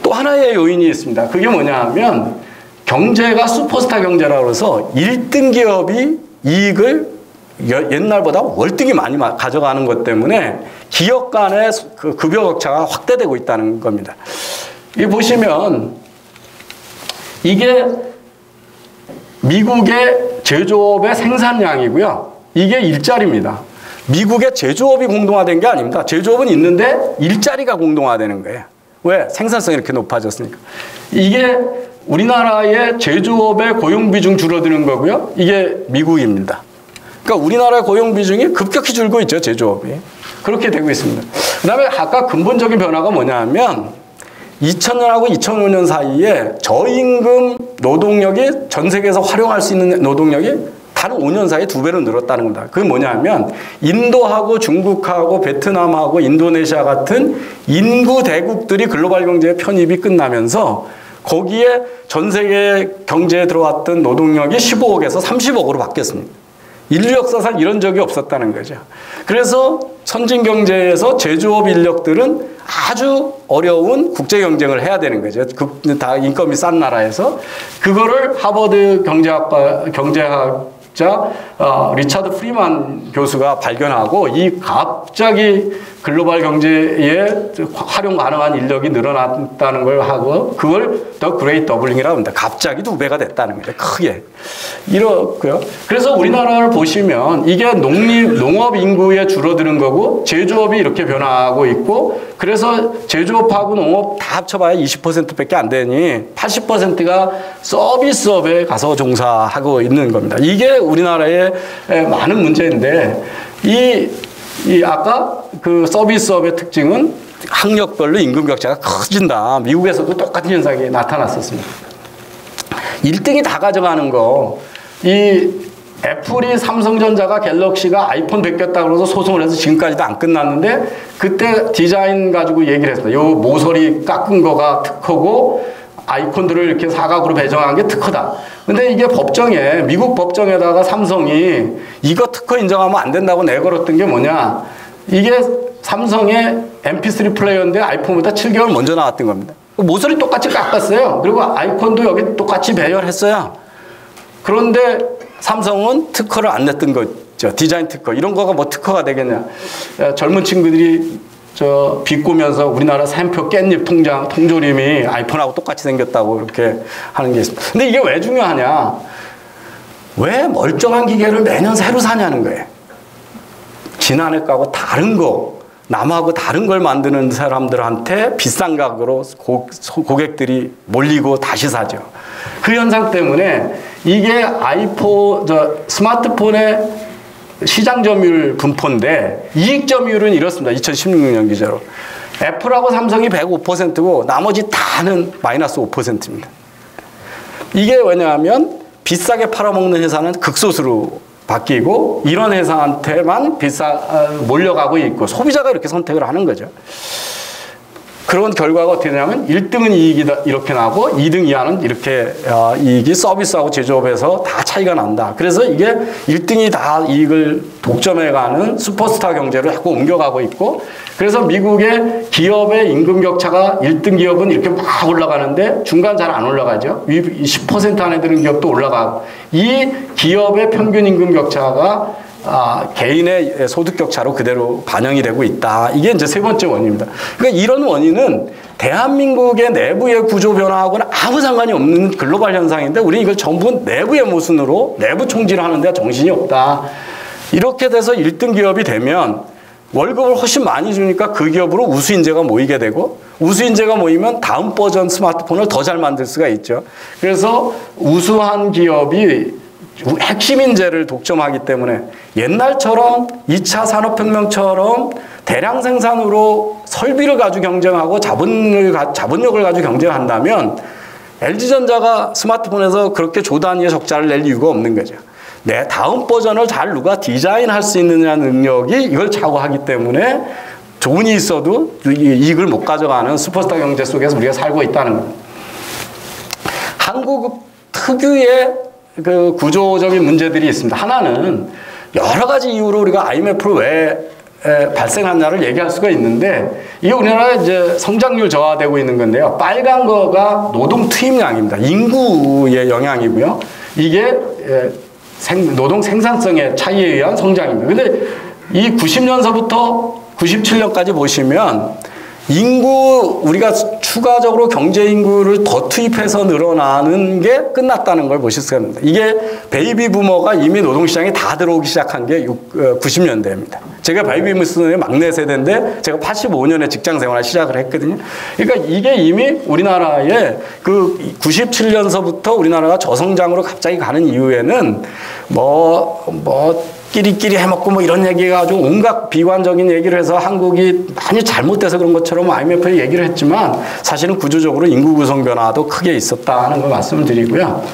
또 하나의 요인이 있습니다. 그게 뭐냐 하면 경제가 슈퍼스타 경제라고 해서 1등 기업이 이익을 옛날보다 월등히 많이 가져가는 것 때문에 기업 간의 그 급여 격차가 확대되고 있다는 겁니다. 이 보시면 이게 미국의 제조업의 생산량이고요. 이게 일자리입니다. 미국의 제조업이 공동화된 게 아닙니다. 제조업은 있는데 일자리가 공동화되는 거예요. 왜? 생산성이 이렇게 높아졌으니까. 이게 우리나라의 제조업의 고용 비중 줄어드는 거고요. 이게 미국입니다. 그러니까 우리나라의 고용 비중이 급격히 줄고 있죠. 제조업이. 그렇게 되고 있습니다. 그 다음에 아까 근본적인 변화가 뭐냐면 2000년하고 2005년 사이에 저임금 노동력이 전 세계에서 활용할 수 있는 노동력이 단 5년 사이에 2배로 늘었다는 겁니다. 그게 뭐냐면 인도하고 중국하고 베트남하고 인도네시아 같은 인구 대국들이 글로벌 경제의 편입이 끝나면서 거기에 전 세계 경제에 들어왔던 노동력이 15억에서 30억으로 바뀌었습니다. 인류 역사상 이런 적이 없었다는 거죠. 그래서 선진 경제에서 제조업 인력들은 아주 어려운 국제 경쟁을 해야 되는 거죠. 다 인건비 싼 나라에서. 그거를 하버드 경제학자 리차드 프리만 교수가 발견하고 이 갑자기 글로벌 경제에 활용 가능한 인력이 늘어났다는 걸 하고 그걸 더 그레이트 더블링이라고 합니다. 갑자기 2배가 됐다는 거죠. 크게. 이렇고요. 그래서 우리나라를 보시면 이게 농업 인구에 줄어드는 거고 제조업이 이렇게 변화하고 있고 그래서 제조업하고 농업 다 합쳐봐야 20%밖에 안 되니 80%가 서비스업에 가서 종사하고 있는 겁니다. 이게 우리나라의 많은 문제인데 아까 그 서비스업의 특징은 학력별로 임금 격차가 커진다. 미국에서도 똑같은 현상이 나타났었습니다. 1등이 다 가져가는 거. 이 애플이 삼성전자가 갤럭시가 아이폰 베꼈다고 그래서 소송을 해서 지금까지도 안 끝났는데 그때 디자인 가지고 얘기를 했어요. 요 모서리 깎은 거가 특허고 아이콘들을 이렇게 사각으로 배정한 게 특허다. 근데 이게 법정에 미국 법정에다가 삼성이 이거 특허 인정하면 안 된다고 내걸었던 게 뭐냐. 이게 삼성의 MP3 플레이어인데 아이폰보다 7개월 먼저 나왔던 겁니다. 모서리 똑같이 깎았어요. 그리고 아이콘도 여기 똑같이 배열했어요. 그런데 삼성은 특허를 안 냈던 거죠. 디자인 특허. 이런 거가 뭐 특허가 되겠냐. 젊은 친구들이 비꼬면서 우리나라 샘표 깻잎 통장, 통조림이 아이폰하고 똑같이 생겼다고 이렇게 하는 게 있습니다. 근데 이게 왜 중요하냐. 왜 멀쩡한 기계를 매년 새로 사냐는 거예요. 지난해 거하고 다른 거, 남하고 다른 걸 만드는 사람들한테 비싼 가격으로 고객들이 몰리고 다시 사죠. 그 현상 때문에 이게 스마트폰의 시장 점유율 분포인데 이익 점유율은 이렇습니다. 2016년 기준으로. 애플하고 삼성이 105%고 나머지 다는 마이너스 5%입니다. 이게 왜냐하면 비싸게 팔아먹는 회사는 극소수로 바뀌고 이런 회사한테만 몰려가고 있고 소비자가 이렇게 선택을 하는 거죠. 그런 결과가 어떻게 되냐면 1등은 이익이 이렇게 나고 2등 이하는 이렇게 이익이 서비스하고 제조업에서 다 차이가 난다. 그래서 이게 1등이 다 이익을 독점해가는 슈퍼스타 경제로 자꾸 옮겨가고 있고 그래서 미국의 기업의 임금 격차가 1등 기업은 이렇게 막 올라가는데 중간 잘 안 올라가죠. 10% 안에 드는 기업도 올라가고 이 기업의 평균 임금 격차가 개인의 소득 격차로 그대로 반영이 되고 있다. 이게 이제 세 번째 원인입니다. 그러니까 이런 원인은 대한민국의 내부의 구조 변화하고는 아무 상관이 없는 글로벌 현상인데 우리 이걸 전부 내부의 모순으로 내부 총질을 하는데 정신이 없다. 이렇게 돼서 1등 기업이 되면 월급을 훨씬 많이 주니까 그 기업으로 우수인재가 모이게 되고 우수인재가 모이면 다음 버전 스마트폰을 더 잘 만들 수가 있죠. 그래서 우수한 기업이 핵심 인재를 독점하기 때문에 옛날처럼 2차 산업혁명처럼 대량 생산으로 설비를 가지고 경쟁하고 자본력을 가지고 경쟁한다면 LG전자가 스마트폰에서 그렇게 조 단위의 적자를 낼 이유가 없는 거죠. 내 다음 버전을 잘 누가 디자인할 수 있느냐는 능력이 이걸 차고하기 때문에 돈이 있어도 이익을 못 가져가는 슈퍼스타 경제 속에서 우리가 살고 있다는 겁니다. 한국 특유의 그 구조적인 문제들이 있습니다. 하나는 여러 가지 이유로 우리가 IMF를 왜 발생했냐를 얘기할 수가 있는데 이게 우리나라 이제 성장률 저하되고 있는 건데요. 빨간 거가 노동 투입량입니다. 인구의 영향이고요. 이게 노동 생산성의 차이에 의한 성장입니다. 근데 이 90년서부터 97년까지 보시면 인구 우리가 추가적으로 경제 인구를 더 투입해서 늘어나는 게 끝났다는 걸 보실 수가 있습니다. 이게 베이비 부머가 이미 노동시장에 다 들어오기 시작한 게 90년대입니다. 제가 베이비 부머의 막내 세대인데 제가 85년에 직장 생활을 시작을 했거든요. 그러니까 이게 이미 우리나라의 그 97년서부터 우리나라가 저성장으로 갑자기 가는 이유에는 끼리끼리 해먹고 뭐 이런 얘기가 아주 온갖 비관적인 얘기를 해서 한국이 많이 잘못돼서 그런 것처럼 IMF에 얘기를 했지만 사실은 구조적으로 인구 구성 변화도 크게 있었다는 걸 말씀을 드리고요.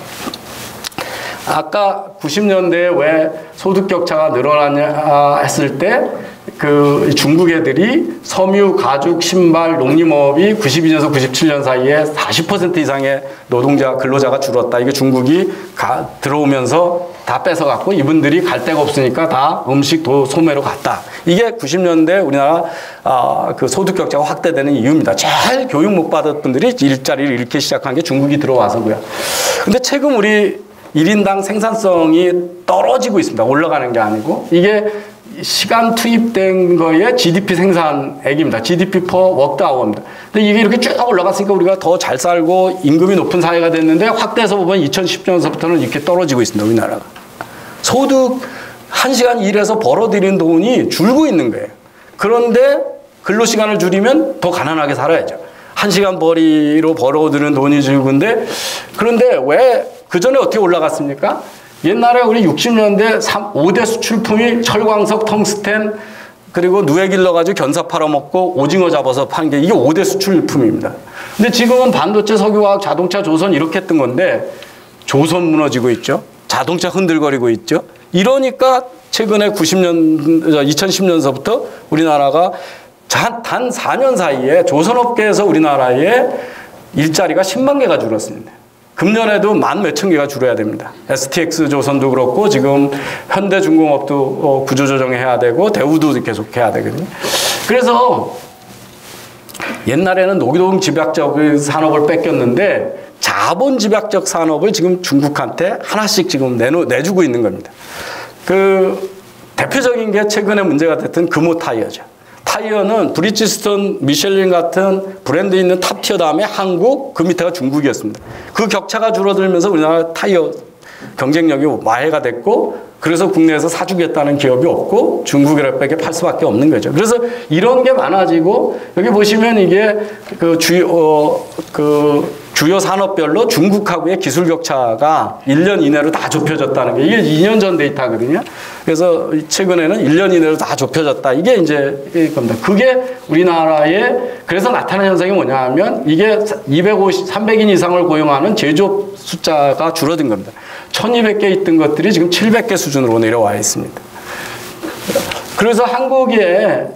아까 90년대에 왜 소득 격차가 늘어나냐 했을 때 그 중국 애들이 섬유, 가죽, 신발, 농림업이 92년에서 97년 사이에 40% 이상의 노동자, 근로자가 줄었다. 이게 중국이 들어오면서 다 뺏어갔고 이분들이 갈 데가 없으니까 다 음식, 소매로 갔다. 이게 90년대 우리나라 그 소득 격차가 확대되는 이유입니다. 제일 교육 못 받은 분들이 일자리를 잃기 시작한 게 중국이 들어와서고요. 근데 최근 우리 1인당 생산성이 떨어지고 있습니다. 올라가는 게 아니고 이게 시간 투입된 거에 GDP 생산액입니다. GDP per worked hour입니다. 근데 이게 이렇게 쭉 올라갔으니까 우리가 더 잘 살고 임금이 높은 사회가 됐는데 확대해서 보면 2010년서부터는 이렇게 떨어지고 있습니다. 우리나라가. 소득 1시간 일해서 벌어들이는 돈이 줄고 있는 거예요. 그런데 근로시간을 줄이면 더 가난하게 살아야죠. 1시간 벌이로 벌어들이는 돈이 줄고인데 그런데 왜 그전에 어떻게 올라갔습니까? 옛날에 우리 60년대 5대 수출품이 철광석, 텅스텐, 그리고 누에 길러가지고 견사 팔아먹고 오징어 잡아서 파는 게 이게 5대 수출품입니다. 근데 지금은 반도체, 석유화학, 자동차, 조선 이렇게 했던 건데 조선 무너지고 있죠. 자동차 흔들거리고 있죠. 이러니까 최근에 2010년서부터 우리나라가 단 4년 사이에 조선업계에서 우리나라의 일자리가 10만 개가 줄었습니다. 금년에도 만 몇천 개가 줄어야 됩니다. STX 조선도 그렇고 지금 현대중공업도 구조조정해야 되고 대우도 계속 해야 되거든요. 그래서 옛날에는 노동 집약적 산업을 뺏겼는데 자본 집약적 산업을 지금 중국한테 하나씩 지금 내주고 있는 겁니다. 그 대표적인 게 최근에 문제가 됐던 금호 타이어죠. 타이어는 브리지스톤, 미슐린 같은 브랜드 있는 탑티어 다음에 한국, 그 밑에가 중국이었습니다. 그 격차가 줄어들면서 우리나라 타이어 경쟁력이 와해가 됐고 그래서 국내에서 사주겠다는 기업이 없고 중국에게 팔 수밖에 없는 거죠. 그래서 이런 게 많아지고 여기 보시면 이게 그 주요 산업별로 중국하고의 기술 격차가 1년 이내로 다 좁혀졌다는 게 이게 2년 전 데이터거든요. 그래서 최근에는 1년 이내로 다 좁혀졌다. 이게 이제 겁니다. 그게 우리나라의 그래서 나타난 현상이 뭐냐 하면 이게 300인 이상을 고용하는 제조업 숫자가 줄어든 겁니다. 1200개 있던 것들이 지금 700개 수준으로 내려와 있습니다. 그래서 한국에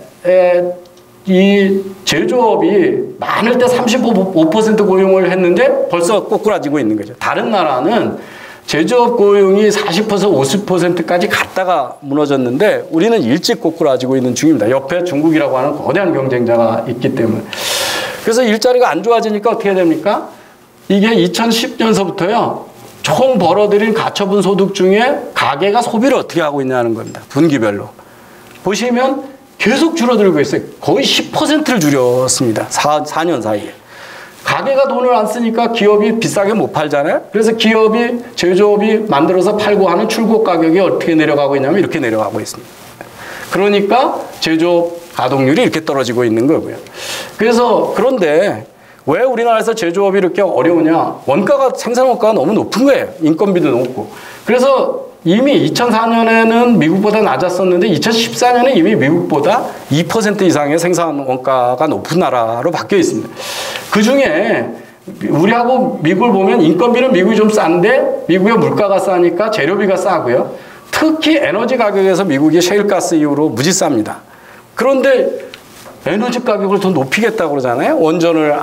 이 제조업이 많을 때 35% 고용을 했는데 벌써 꼬꾸라지고 있는 거죠. 다른 나라는 제조업 고용이 40% 50%까지 갔다가 무너졌는데 우리는 일찍 꼬꾸라지고 있는 중입니다. 옆에 중국이라고 하는 거대한 경쟁자가 있기 때문에. 그래서 일자리가 안 좋아지니까 어떻게 됩니까? 이게 2010년서부터요. 총 벌어들인 가처분 소득 중에 가계가 소비를 어떻게 하고 있냐는 겁니다. 분기별로. 보시면 계속 줄어들고 있어요. 거의 10%를 줄였습니다. 4년 사이에. 가게가 돈을 안 쓰니까 기업이 비싸게 못 팔잖아요. 그래서 기업이 제조업이 만들어서 팔고 하는 출고 가격이 어떻게 내려가고 있냐면 이렇게 내려가고 있습니다. 그러니까 제조업 가동률이 이렇게 떨어지고 있는 거고요. 그래서 그런데 왜 우리나라에서 제조업이 이렇게 어려우냐? 생산 원가가 너무 높은 거예요. 인건비도 높고. 그래서 이미 2004년에는 미국보다 낮았었는데 2014년에 이미 미국보다 2% 이상의 생산 원가가 높은 나라로 바뀌어 있습니다. 그 중에 우리하고 미국을 보면 인건비는 미국이 좀 싼데 미국의 물가가 싸니까 재료비가 싸고요. 특히 에너지 가격에서 미국이 셰일가스 이후로 무지 쌉니다. 그런데 에너지 가격을 더 높이겠다고 그러잖아요. 원전을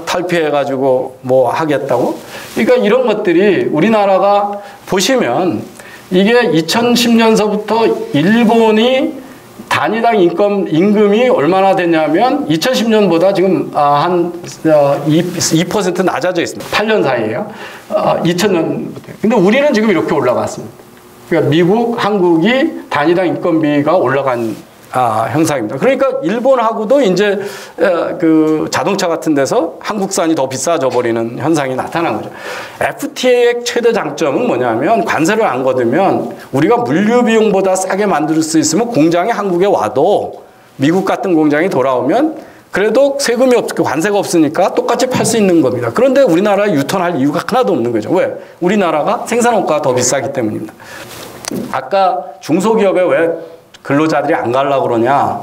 탈피해가지고 뭐 하겠다고. 그러니까 이런 것들이 우리나라가 보시면 이게 2010년서부터 일본이 단위당 임금이 얼마나 됐냐면 2010년보다 지금 한 2% 낮아져 있습니다. 8년 사이에요. 2000년부터. 근데 우리는 지금 이렇게 올라갔습니다. 그러니까 미국, 한국이 단위당 인건비가 올라간 형상입니다. 그러니까 일본하고도 이제 그 자동차 같은 데서 한국산이 더 비싸져 버리는 현상이 나타난 거죠. FTA의 최대 장점은 뭐냐면 관세를 안 걷으면 우리가 물류 비용보다 싸게 만들 수 있으면 공장이 한국에 와도 미국 같은 공장이 돌아오면 그래도 세금이 없고 관세가 없으니까 똑같이 팔 수 있는 겁니다. 그런데 우리나라에 유턴할 이유가 하나도 없는 거죠. 왜? 우리나라가 생산 원가가 더 비싸기 때문입니다. 아까 중소기업에 왜 근로자들이 안 가려고 그러냐.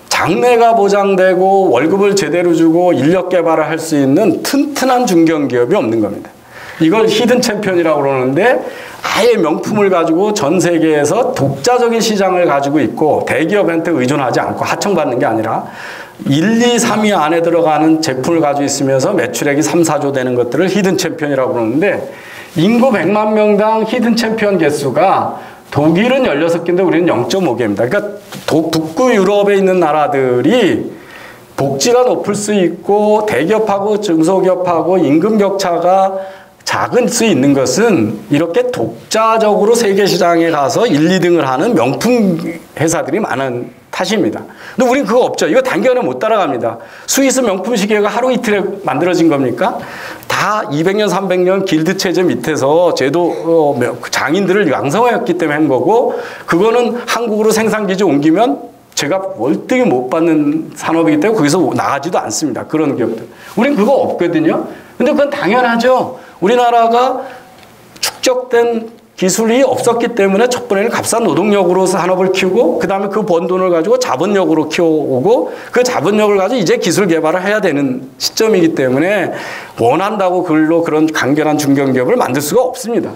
장래가 보장되고 월급을 제대로 주고 인력 개발을 할 수 있는 튼튼한 중견기업이 없는 겁니다. 이걸 히든 챔피언이라고 그러는데 아예 명품을 가지고 전 세계에서 독자적인 시장을 가지고 있고 대기업한테 의존하지 않고 하청받는 게 아니라 1, 2, 3위 안에 들어가는 제품을 가지고 있으면서 매출액이 3, 4조 되는 것들을 히든 챔피언이라고 그러는데 인구 100만 명당 히든 챔피언 개수가 독일은 16개인데 우리는 0.5개입니다. 그러니까 북구 유럽에 있는 나라들이 복지가 높을 수 있고 대기업하고 중소기업하고 임금 격차가 작은 수 있는 것은 이렇게 독자적으로 세계 시장에 가서 1, 2등을 하는 명품 회사들이 많은 탓입니다. 근데 우린 그거 없죠. 이거 단기간에 못 따라갑니다. 스위스 명품 시계가 하루 이틀에 만들어진 겁니까? 다 200년, 300년 길드 체제 밑에서 제도 장인들을 양성했기 때문에 한 거고 그거는 한국으로 생산기지 옮기면 제가 월등히 못 받는 산업이기 때문에 거기서 나가지도 않습니다. 그런 기업들. 우린 그거 없거든요. 근데 그건 당연하죠. 우리나라가 축적된 기술이 없었기 때문에 첫 번에는 값싼 노동력으로 산업을 키우고 그 다음에 그 번 돈을 가지고 자본력으로 키워오고 그 자본력을 가지고 이제 기술 개발을 해야 되는 시점이기 때문에 원한다고 그런 간결한 중견기업을 만들 수가 없습니다.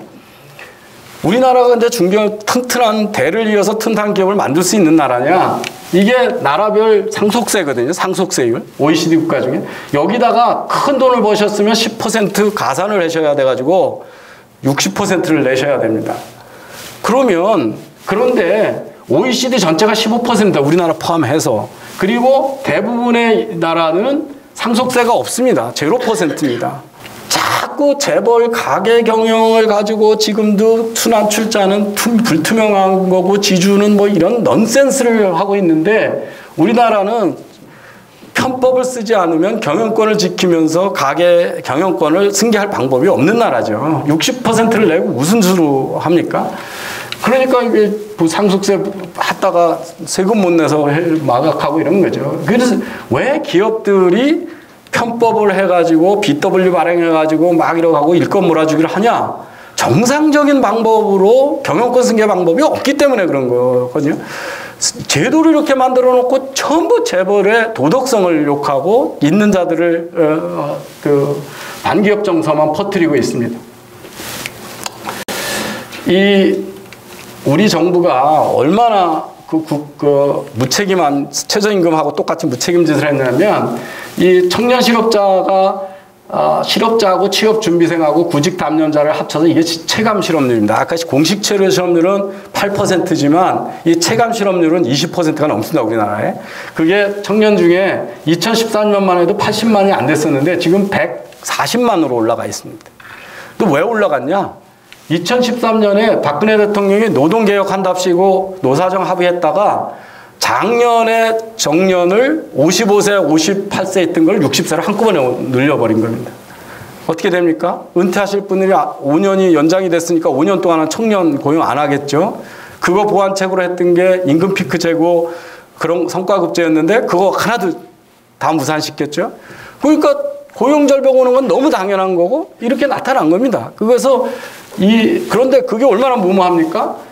우리나라가 이제 튼튼한 대를 이어서 튼튼한 기업을 만들 수 있는 나라냐? 이게 나라별 상속세거든요. 상속세율. OECD 국가 중에. 여기다가 큰 돈을 버셨으면 10% 가산을 하셔야 돼가지고 60%를 내셔야 됩니다. 그런데 OECD 전체가 15%입니다. 우리나라 포함해서. 그리고 대부분의 나라는 상속세가 없습니다. 0%입니다. 자꾸 재벌 가계 경영을 가지고 지금도 순환 출자는 불투명한 거고 지주는 뭐 이런 넌센스를 하고 있는데 우리나라는 편법을 쓰지 않으면 경영권을 지키면서 가계 경영권을 승계할 방법이 없는 나라죠. 60%를 내고 무슨 수로 합니까? 그러니까 이게 상속세 하다가 세금 못 내서 마각하고 이런 거죠. 그래서 왜 기업들이 편법을 해가지고 BW 발행해가지고 막 이러고 일권 몰아주기를 하냐? 정상적인 방법으로 경영권 승계 방법이 없기 때문에 그런 거거든요. 제도를 이렇게 만들어 놓고 전부 재벌의 도덕성을 욕하고 있는 자들을 그 반기업 정서만 퍼뜨리고 있습니다. 우리 정부가 얼마나 그 무책임한 최저임금하고 똑같이 무책임 짓을 했냐면 이 청년 실업자가 실업자하고 취업준비생하고 구직 담년자를 합쳐서 이게 체감 실업률입니다. 아까 공식 체류 실업률은 8%지만 이 체감 실업률은 20%가 넘습니다. 우리나라에. 그게 청년 중에 2014년만 해도 80만이 안 됐었는데 지금 140만으로 올라가 있습니다. 또 왜 올라갔냐? 2013년에 박근혜 대통령이 노동개혁한답시고 노사정 합의했다가 작년에 정년을 55세, 58세 했던 걸 60세로 한꺼번에 늘려버린 겁니다. 어떻게 됩니까? 은퇴하실 분들이 5년이 연장이 됐으니까 5년 동안은 청년 고용 안 하겠죠. 그거 보완책으로 했던 게 임금 피크 제고 그런 성과급제였는데 그거 하나도 다 무산시켰죠. 그러니까 고용절벽 오는 건 너무 당연한 거고 이렇게 나타난 겁니다. 그래서 그런데 그게 얼마나 무모합니까?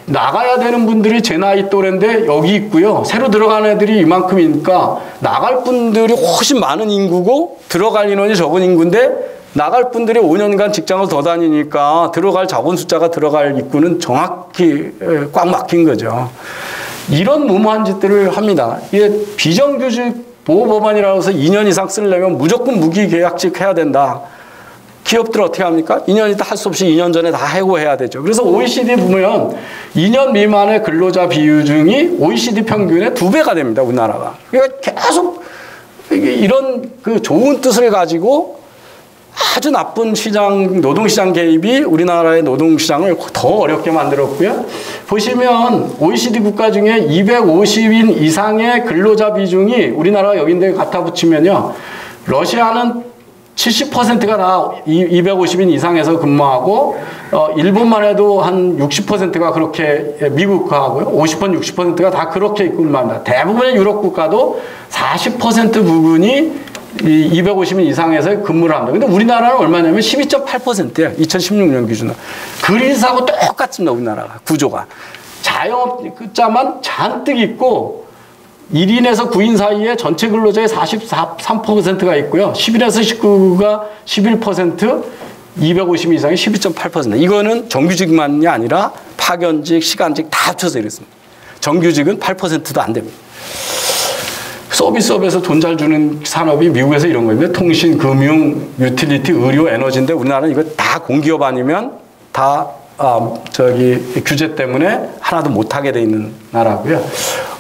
나가야 되는 분들이 제 나이 또래인데 여기 있고요. 새로 들어가는 애들이 이만큼이니까 나갈 분들이 훨씬 많은 인구고 들어갈 인원이 적은 인구인데 나갈 분들이 5년간 직장을 더 다니니까 들어갈 적은 숫자가 들어갈 입구는 정확히 꽉 막힌 거죠. 이런 무모한 짓들을 합니다. 이게 비정규직 보호법안이라고 해서 2년 이상 쓰려면 무조건 무기계약직 해야 된다. 기업들 어떻게 합니까? 2년 있다 할 수 없이 2년 전에 다 해고해야 되죠. 그래서 OECD 보면 2년 미만의 근로자 비율중이 OECD 평균의 2배가 됩니다. 우리나라가. 그러니까 계속 이런 그 좋은 뜻을 가지고 아주 나쁜 시장, 노동시장 개입이 우리나라의 노동시장을 더 어렵게 만들었고요. 보시면 OECD 국가 중에 250인 이상의 근로자 비중이 우리나라가 여기인데 갖다 붙이면요. 러시아는 70%가 다 250인 이상에서 근무하고 일본만 해도 한 60%가 그렇게 미국하고요. 50%, 60%가 다 그렇게 근무합니다. 대부분의 유럽 국가도 40% 부분이 250인 이상에서 근무를 합니다. 근데 우리나라는 얼마냐면 12.8%예요. 2016년 기준으로. 그리스하고 똑같습니다. 우리나라가 구조가. 자영업자만 잔뜩 있고 1인에서 9인 사이에 전체 근로자의 43%가 있고요. 11에서 19가 11%, 250 이상이 12.8%. 이거는 정규직만이 아니라 파견직, 시간직 다 합쳐서 이렇습니다. 정규직은 8%도 안 됩니다. 서비스업에서 돈 잘 주는 산업이 미국에서 이런 겁니다. 통신, 금융, 유틸리티, 의료, 에너지인데 우리나라는 이거 다 공기업 아니면 다 규제 때문에 하나도 못하게 돼 있는 나라고요.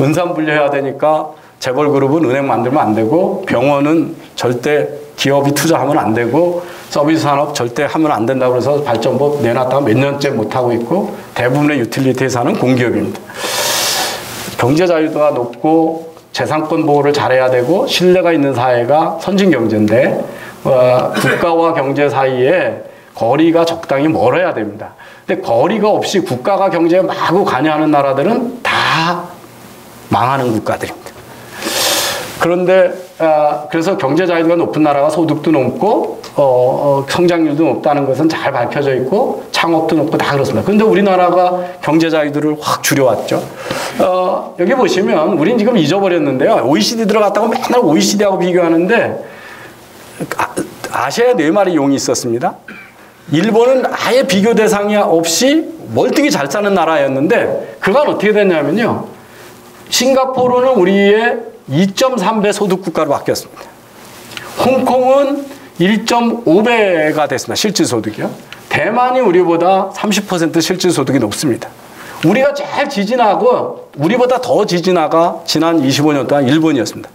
은산 분류해야 되니까 재벌그룹은 은행 만들면 안 되고 병원은 절대 기업이 투자하면 안 되고 서비스 산업 절대 하면 안 된다고 해서 발전법 내놨다가 몇 년째 못하고 있고 대부분의 유틸리티 회사는 공기업입니다. 경제 자유도가 높고 재산권 보호를 잘해야 되고 신뢰가 있는 사회가 선진 경제인데 국가와 경제 사이에 거리가 적당히 멀어야 됩니다. 근데 거리가 없이 국가가 경제에 마구 관여하는 나라들은 다 망하는 국가들입니다. 그런데 그래서 경제 자유도가 높은 나라가 소득도 높고 성장률도 높다는 것은 잘 밝혀져 있고 창업도 높고 다 그렇습니다. 그런데 우리나라가 경제 자유도를 확 줄여왔죠. 여기 보시면 우린 지금 잊어버렸는데요. OECD 들어갔다고 맨날 OECD하고 비교하는데 아시아에 4마리 용이 있었습니다. 일본은 아예 비교 대상이 없이 멀뚱히 잘 사는 나라였는데 그건 어떻게 됐냐면요. 싱가포르는 우리의 2.3배 소득 국가로 바뀌었습니다. 홍콩은 1.5배가 됐습니다. 실질소득이요. 대만이 우리보다 30% 실질소득이 높습니다. 우리가 제일 지진하고 우리보다 더 지진하가 지난 25년 동안 일본이었습니다.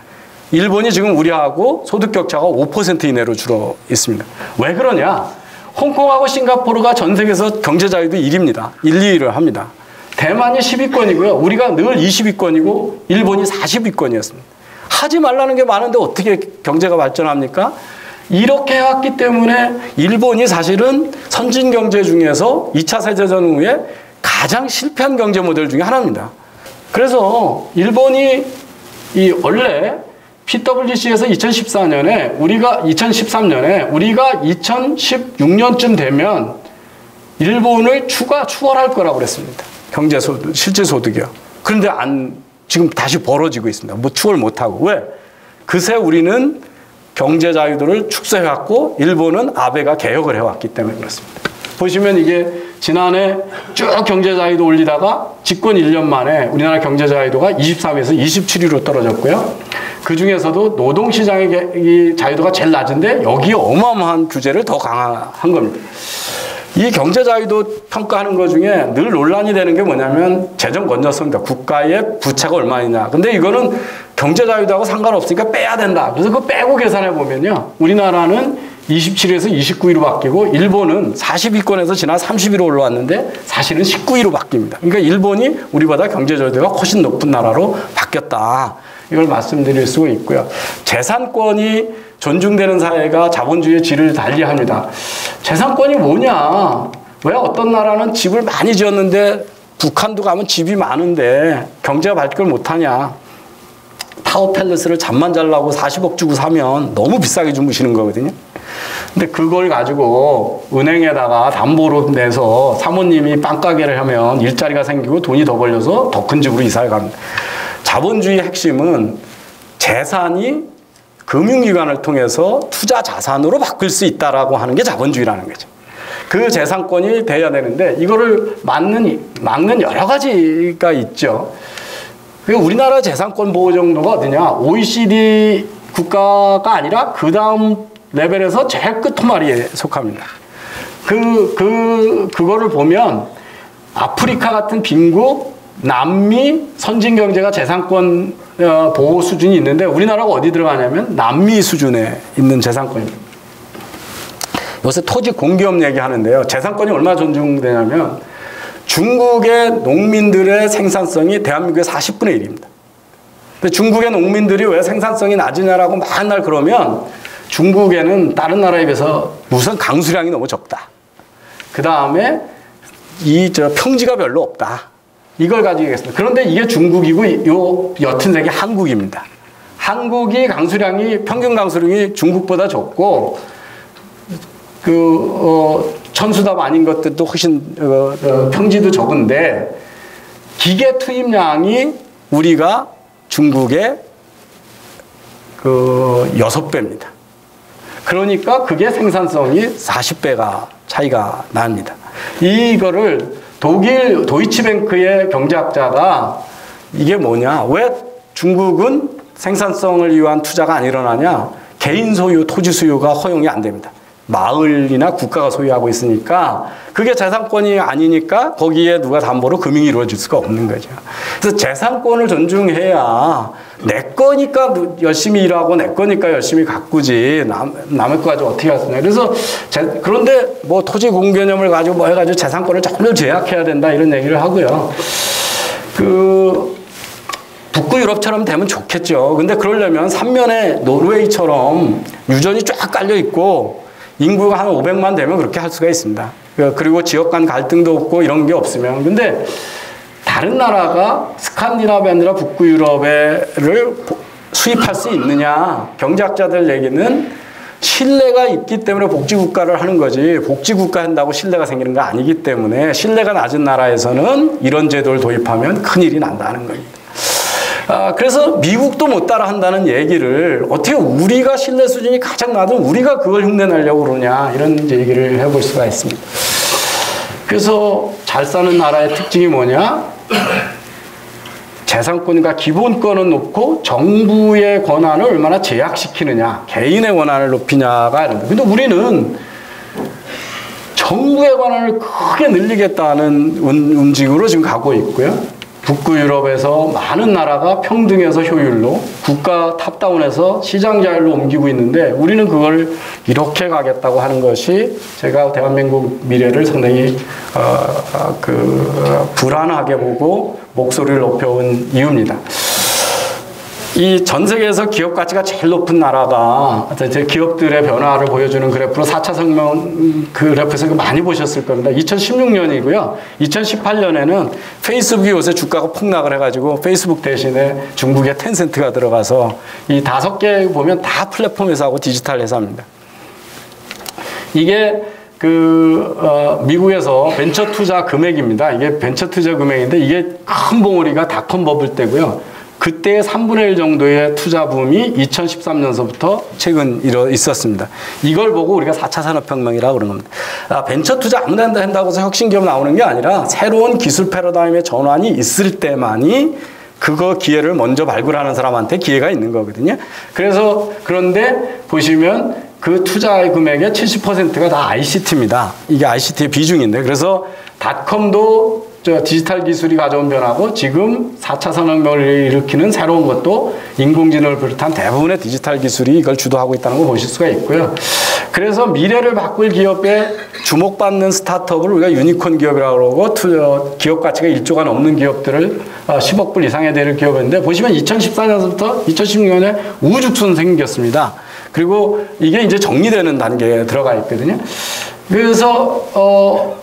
일본이 지금 우리하고 소득 격차가 5% 이내로 줄어 있습니다. 왜 그러냐? 홍콩하고 싱가포르가 전 세계에서 경제 자유도 1위입니다. 1, 2위를 합니다. 대만이 10위권이고요. 우리가 늘 20위권이고 일본이 40위권이었습니다. 하지 말라는 게 많은데 어떻게 경제가 발전합니까? 이렇게 해왔기 때문에 일본이 사실은 선진 경제 중에서 2차 세계대전 후에 가장 실패한 경제 모델 중에 하나입니다. 그래서 일본이 원래 PWC에서 2013년에 우리가 2016년쯤 되면 일본을 추월할 거라고 그랬습니다. 실제 소득이요. 그런데 지금 다시 벌어지고 있습니다. 뭐 추월 못하고. 왜? 그새 우리는 경제 자유도를 축소해왔고 일본은 아베가 개혁을 해왔기 때문에 그렇습니다. 보시면 이게 지난해 쭉 경제 자유도 올리다가 집권 1년 만에 우리나라 경제 자유도가 23에서 27위로 떨어졌고요. 그 중에서도 노동시장의 자유도가 제일 낮은데 여기에 어마어마한 규제를 더 강화한 겁니다. 이 경제 자유도 평가하는 것 중에 늘 논란이 되는 게 뭐냐면 재정 건전성입니다. 국가의 부채가 얼마이냐. 근데 이거는 경제 자유도하고 상관없으니까 빼야 된다. 그래서 그거 빼고 계산해 보면요. 우리나라는 27에서 29위로 바뀌고 일본은 40위권에서 지난 30위로 올라왔는데 사실은 19위로 바뀝니다. 그러니까 일본이 우리보다 경제 자유도가 훨씬 높은 나라로 바뀌었다. 이걸 말씀드릴 수 있고요. 재산권이 존중되는 사회가 자본주의의 질을 달리합니다. 재산권이 뭐냐? 왜 어떤 나라는 집을 많이 지었는데 북한도 가면 집이 많은데 경제가 발전을 못하냐? 타워 팰리스를 잠만 자려고 40억 주고 사면 너무 비싸게 주무시는 거거든요. 근데 그걸 가지고 은행에다가 담보로 내서 사모님이 빵가게를 하면 일자리가 생기고 돈이 더 벌려서 더 큰 집으로 이사를 갑니다. 자본주의의 핵심은 재산이 금융기관을 통해서 투자 자산으로 바꿀 수 있다라고 하는 게 자본주의라는 거죠. 그 재산권이 돼야 되는데 이거를 막는 여러 가지가 있죠. 우리나라 재산권 보호 정도가 어디냐? OECD 국가가 아니라 그 다음 레벨에서 제일 끝토마리에 속합니다. 그거를 보면 아프리카 같은 빈국, 남미, 선진 경제가 재산권 보호 수준이 있는데 우리나라가 어디 들어가냐면 남미 수준에 있는 재산권입니다. 요새 토지 공기업 얘기하는데요. 재산권이 얼마나 존중되냐면 중국의 농민들의 생산성이 대한민국의 40분의 1입니다. 근데 중국의 농민들이 왜 생산성이 낮으냐라고 맨날 그러면 중국에는 다른 나라에 비해서 우선 강수량이 너무 적다. 그 다음에 평지가 별로 없다. 이걸 가지고 있겠습니다. 그런데 이게 중국이고 요 옅은 색이 한국입니다. 한국이 평균 강수량이 중국보다 적고 천수답 아닌 것들도 훨씬 평지도 적은데 기계 투입량이 우리가 중국의 6배입니다. 그러니까 그게 생산성이 40배가 차이가 납니다. 이거를 독일 도이치뱅크의 경제학자가 이게 뭐냐? 왜 중국은 생산성을 위한 투자가 안 일어나냐? 개인 소유, 토지 소유가 허용이 안 됩니다. 마을이나 국가가 소유하고 있으니까 그게 재산권이 아니니까 거기에 누가 담보로 금융이 이루어질 수가 없는 거죠. 그래서 재산권을 존중해야 내 거니까 열심히 일하고 내 거니까 열심히 가꾸지 남의 거 가지고 어떻게 하겠냐. 그래서 그런데 뭐 토지 공개념을 가지고 뭐 해가지고 재산권을 전부 제약해야 된다 이런 얘기를 하고요. 북구 유럽처럼 되면 좋겠죠. 근데 그러려면 삼면에 노르웨이처럼 유전이 쫙 깔려 있고 인구가 한 500만 되면 그렇게 할 수가 있습니다. 그리고 지역 간 갈등도 없고 이런 게 없으면. 근데 다른 나라가 스칸디나비아 아니라 북구 유럽을 수입할 수 있느냐. 경제학자들 얘기는 신뢰가 있기 때문에 복지국가를 하는 거지 복지국가 한다고 신뢰가 생기는 거 아니기 때문에 신뢰가 낮은 나라에서는 이런 제도를 도입하면 큰일이 난다는 겁니다. 그래서 미국도 못 따라 한다는 얘기를 어떻게 우리가 신뢰 수준이 가장 낮은 우리가 그걸 흉내내려고 그러냐 이런 얘기를 해볼 수가 있습니다. 그래서 잘 사는 나라의 특징이 뭐냐? 재산권과 기본권은 높고 정부의 권한을 얼마나 제약시키느냐 개인의 권한을 높이냐가 이런데 근데 우리는 정부의 권한을 크게 늘리겠다는 움직임으로 지금 가고 있고요. 북구 유럽에서 많은 나라가 평등에서 효율로 국가 탑다운에서 시장 자율로 옮기고 있는데 우리는 그걸 이렇게 가겠다고 하는 것이 제가 대한민국 미래를 상당히 불안하게 보고 목소리를 높여온 이유입니다. 이 전 세계에서 기업 가치가 제일 높은 나라가 기업들의 변화를 보여주는 그래프로 4차 성명 그래프에서 많이 보셨을 겁니다. 2016년이고요. 2018년에는 페이스북이 요새 주가가 폭락을 해가지고 페이스북 대신에 중국의 텐센트가 들어가서 이 5개 보면 다 플랫폼 회사하고 디지털 회사입니다. 이게 미국에서 벤처 투자 금액입니다. 이게 벤처 투자 금액인데 이게 큰 봉우리가 닷컴 버블 때고요. 그때의 3분의 1 정도의 투자 붐이 2013년서부터 최근 있었습니다. 이걸 보고 우리가 4차 산업혁명이라고 그러는 겁니다. 벤처 투자 아무나 한다고 해서 혁신기업 나오는 게 아니라 새로운 기술 패러다임의 전환이 있을 때만이 그거 기회를 먼저 발굴하는 사람한테 기회가 있는 거거든요. 그런데 보시면 그 투자의 금액의 70%가 다 ICT입니다. 이게 ICT의 비중인데 그래서 닷컴도 디지털 기술이 가져온 변화고 지금 4차 산업혁명을 일으키는 새로운 것도 인공지능을 비롯한 대부분의 디지털 기술이 이걸 주도하고 있다는 걸 보실 수가 있고요. 그래서 미래를 바꿀 기업에 주목받는 스타트업을 우리가 유니콘 기업이라고 그러고 기업 가치가 1조가 넘는 기업들을 10억 불 이상에 되는 기업인데 보시면 2014년부터 2016년에 우후죽순 생겼습니다. 그리고 이게 이제 정리되는 단계에 들어가 있거든요. 그래서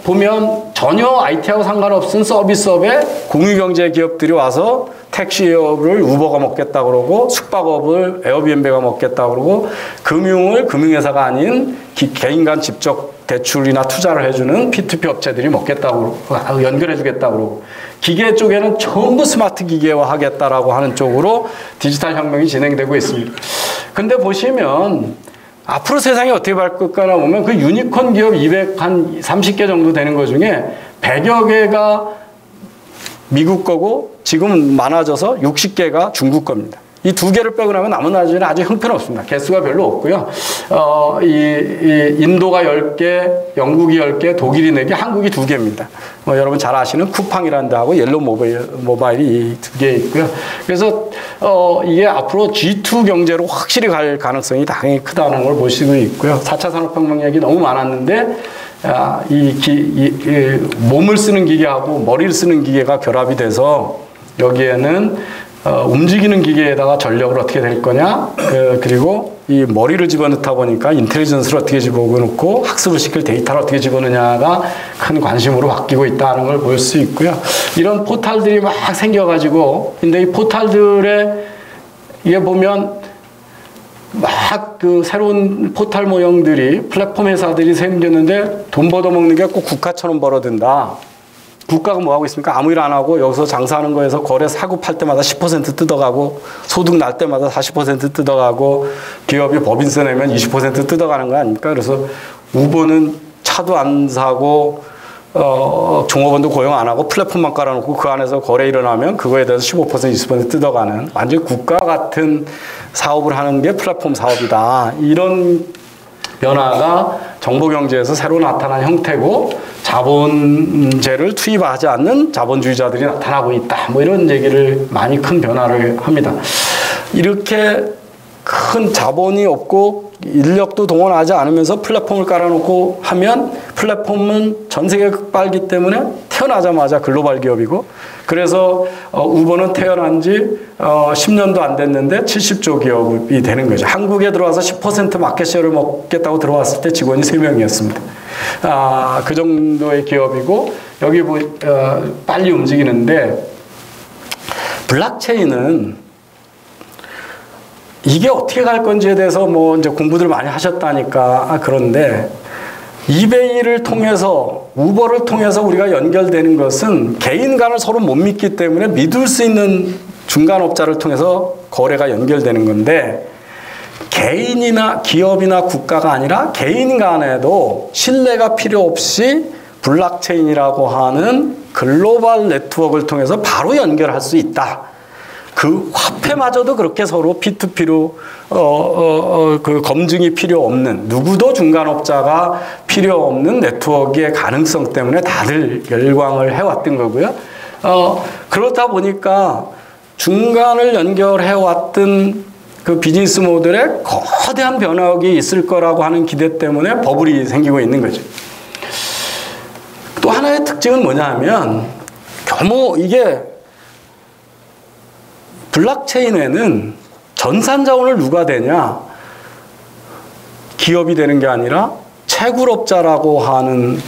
보면 전혀 IT하고 상관없은 서비스업에 공유경제 기업들이 와서 택시업을 우버가 먹겠다 그러고 숙박업을 에어비앤비가 먹겠다 그러고 금융을 금융회사가 아닌 개인 간 직접 대출이나 투자를 해주는 P2P 업체들이 먹겠다고 그러고 연결해주겠다고 그러고 기계 쪽에는 전부 스마트 기계화 하겠다라고 하는 쪽으로 디지털 혁명이 진행되고 있습니다. 근데 보시면 앞으로 세상이 어떻게 바뀔까나 보면 그 유니콘 기업 230개 정도 되는 것 중에 100여 개가 미국 거고 지금은 많아져서 60개가 중국 겁니다. 이 2개를 빼고 나면 나머지는 아주 형편없습니다. 개수가 별로 없고요. 인도가 10개, 영국이 10개, 독일이 4개, 한국이 2개입니다. 여러분 잘 아시는 쿠팡이라는 데하고 옐로우 모바일이 이 2개 있고요. 그래서 이게 앞으로 G2 경제로 확실히 갈 가능성이 당연히 크다는 걸 보시고 있고요. 4차 산업혁명 얘기 너무 많았는데 몸을 쓰는 기계하고 머리를 쓰는 기계가 결합이 돼서 여기에는 움직이는 기계에다가 전력을 어떻게 될 거냐 그리고 이 머리를 집어넣다 보니까 인텔리전스를 어떻게 집어넣고 학습을 시킬 데이터를 어떻게 집어넣냐가 큰 관심으로 바뀌고 있다는 걸 볼 수 있고요. 이런 포탈들이 막 생겨가지고 근데 이 포탈들에 이게 보면 막 새로운 포탈 모형들이 플랫폼 회사들이 생겼는데 돈 벌어먹는 게 꼭 국가처럼 벌어든다. 국가가 뭐 하고 있습니까? 아무 일 안 하고 여기서 장사하는 거에서 거래 사고 팔 때마다 10% 뜯어가고 소득 날 때마다 40% 뜯어가고 기업이 법인세 내면 20% 뜯어가는 거 아닙니까? 그래서 우버는 차도 안 사고 종업원도 고용 안 하고 플랫폼만 깔아놓고 그 안에서 거래 일어나면 그거에 대해서 15% 20% 뜯어가는 완전히 국가 같은 사업을 하는 게 플랫폼 사업이다. 이런 변화가 정보경제에서 새로 나타난 형태고 자본재를 투입하지 않는 자본주의자들이 나타나고 있다. 뭐 이런 얘기를 많이 큰 변화를 합니다. 이렇게 큰 자본이 없고 인력도 동원하지 않으면서 플랫폼을 깔아놓고 하면 플랫폼은 전 세계 극발기 때문에 태어나자마자 글로벌 기업이고 그래서 우버는 태어난 지 10년도 안 됐는데 70조 기업이 되는 거죠. 한국에 들어와서 10% 마켓쉐어를 먹겠다고 들어왔을 때 직원이 3명이었습니다. 그 정도의 기업이고 여기 빨리 움직이는데 블록체인은 이게 어떻게 갈 건지에 대해서 뭐 이제 공부들 많이 하셨다니까 그런데 이베이를 통해서 우버를 통해서 우리가 연결되는 것은 개인 간을 서로 못 믿기 때문에 믿을 수 있는 중간업자를 통해서 거래가 연결되는 건데 개인이나 기업이나 국가가 아니라 개인 간에도 신뢰가 필요 없이 블록체인이라고 하는 글로벌 네트워크를 통해서 바로 연결할 수 있다. 그 화폐마저도 그렇게 서로 P2P로 그 검증이 필요 없는 누구도 중간업자가 필요 없는 네트워크의 가능성 때문에 다들 열광을 해왔던 거고요. 그렇다 보니까 중간을 연결해왔던 그 비즈니스 모델에 거대한 변화가 있을 거라고 하는 기대 때문에 버블이 생기고 있는 거죠. 또 하나의 특징은 뭐냐 하면 이게 블록체인에는 전산자원을 누가 되냐? 기업이 되는 게 아니라 채굴업자라고 하는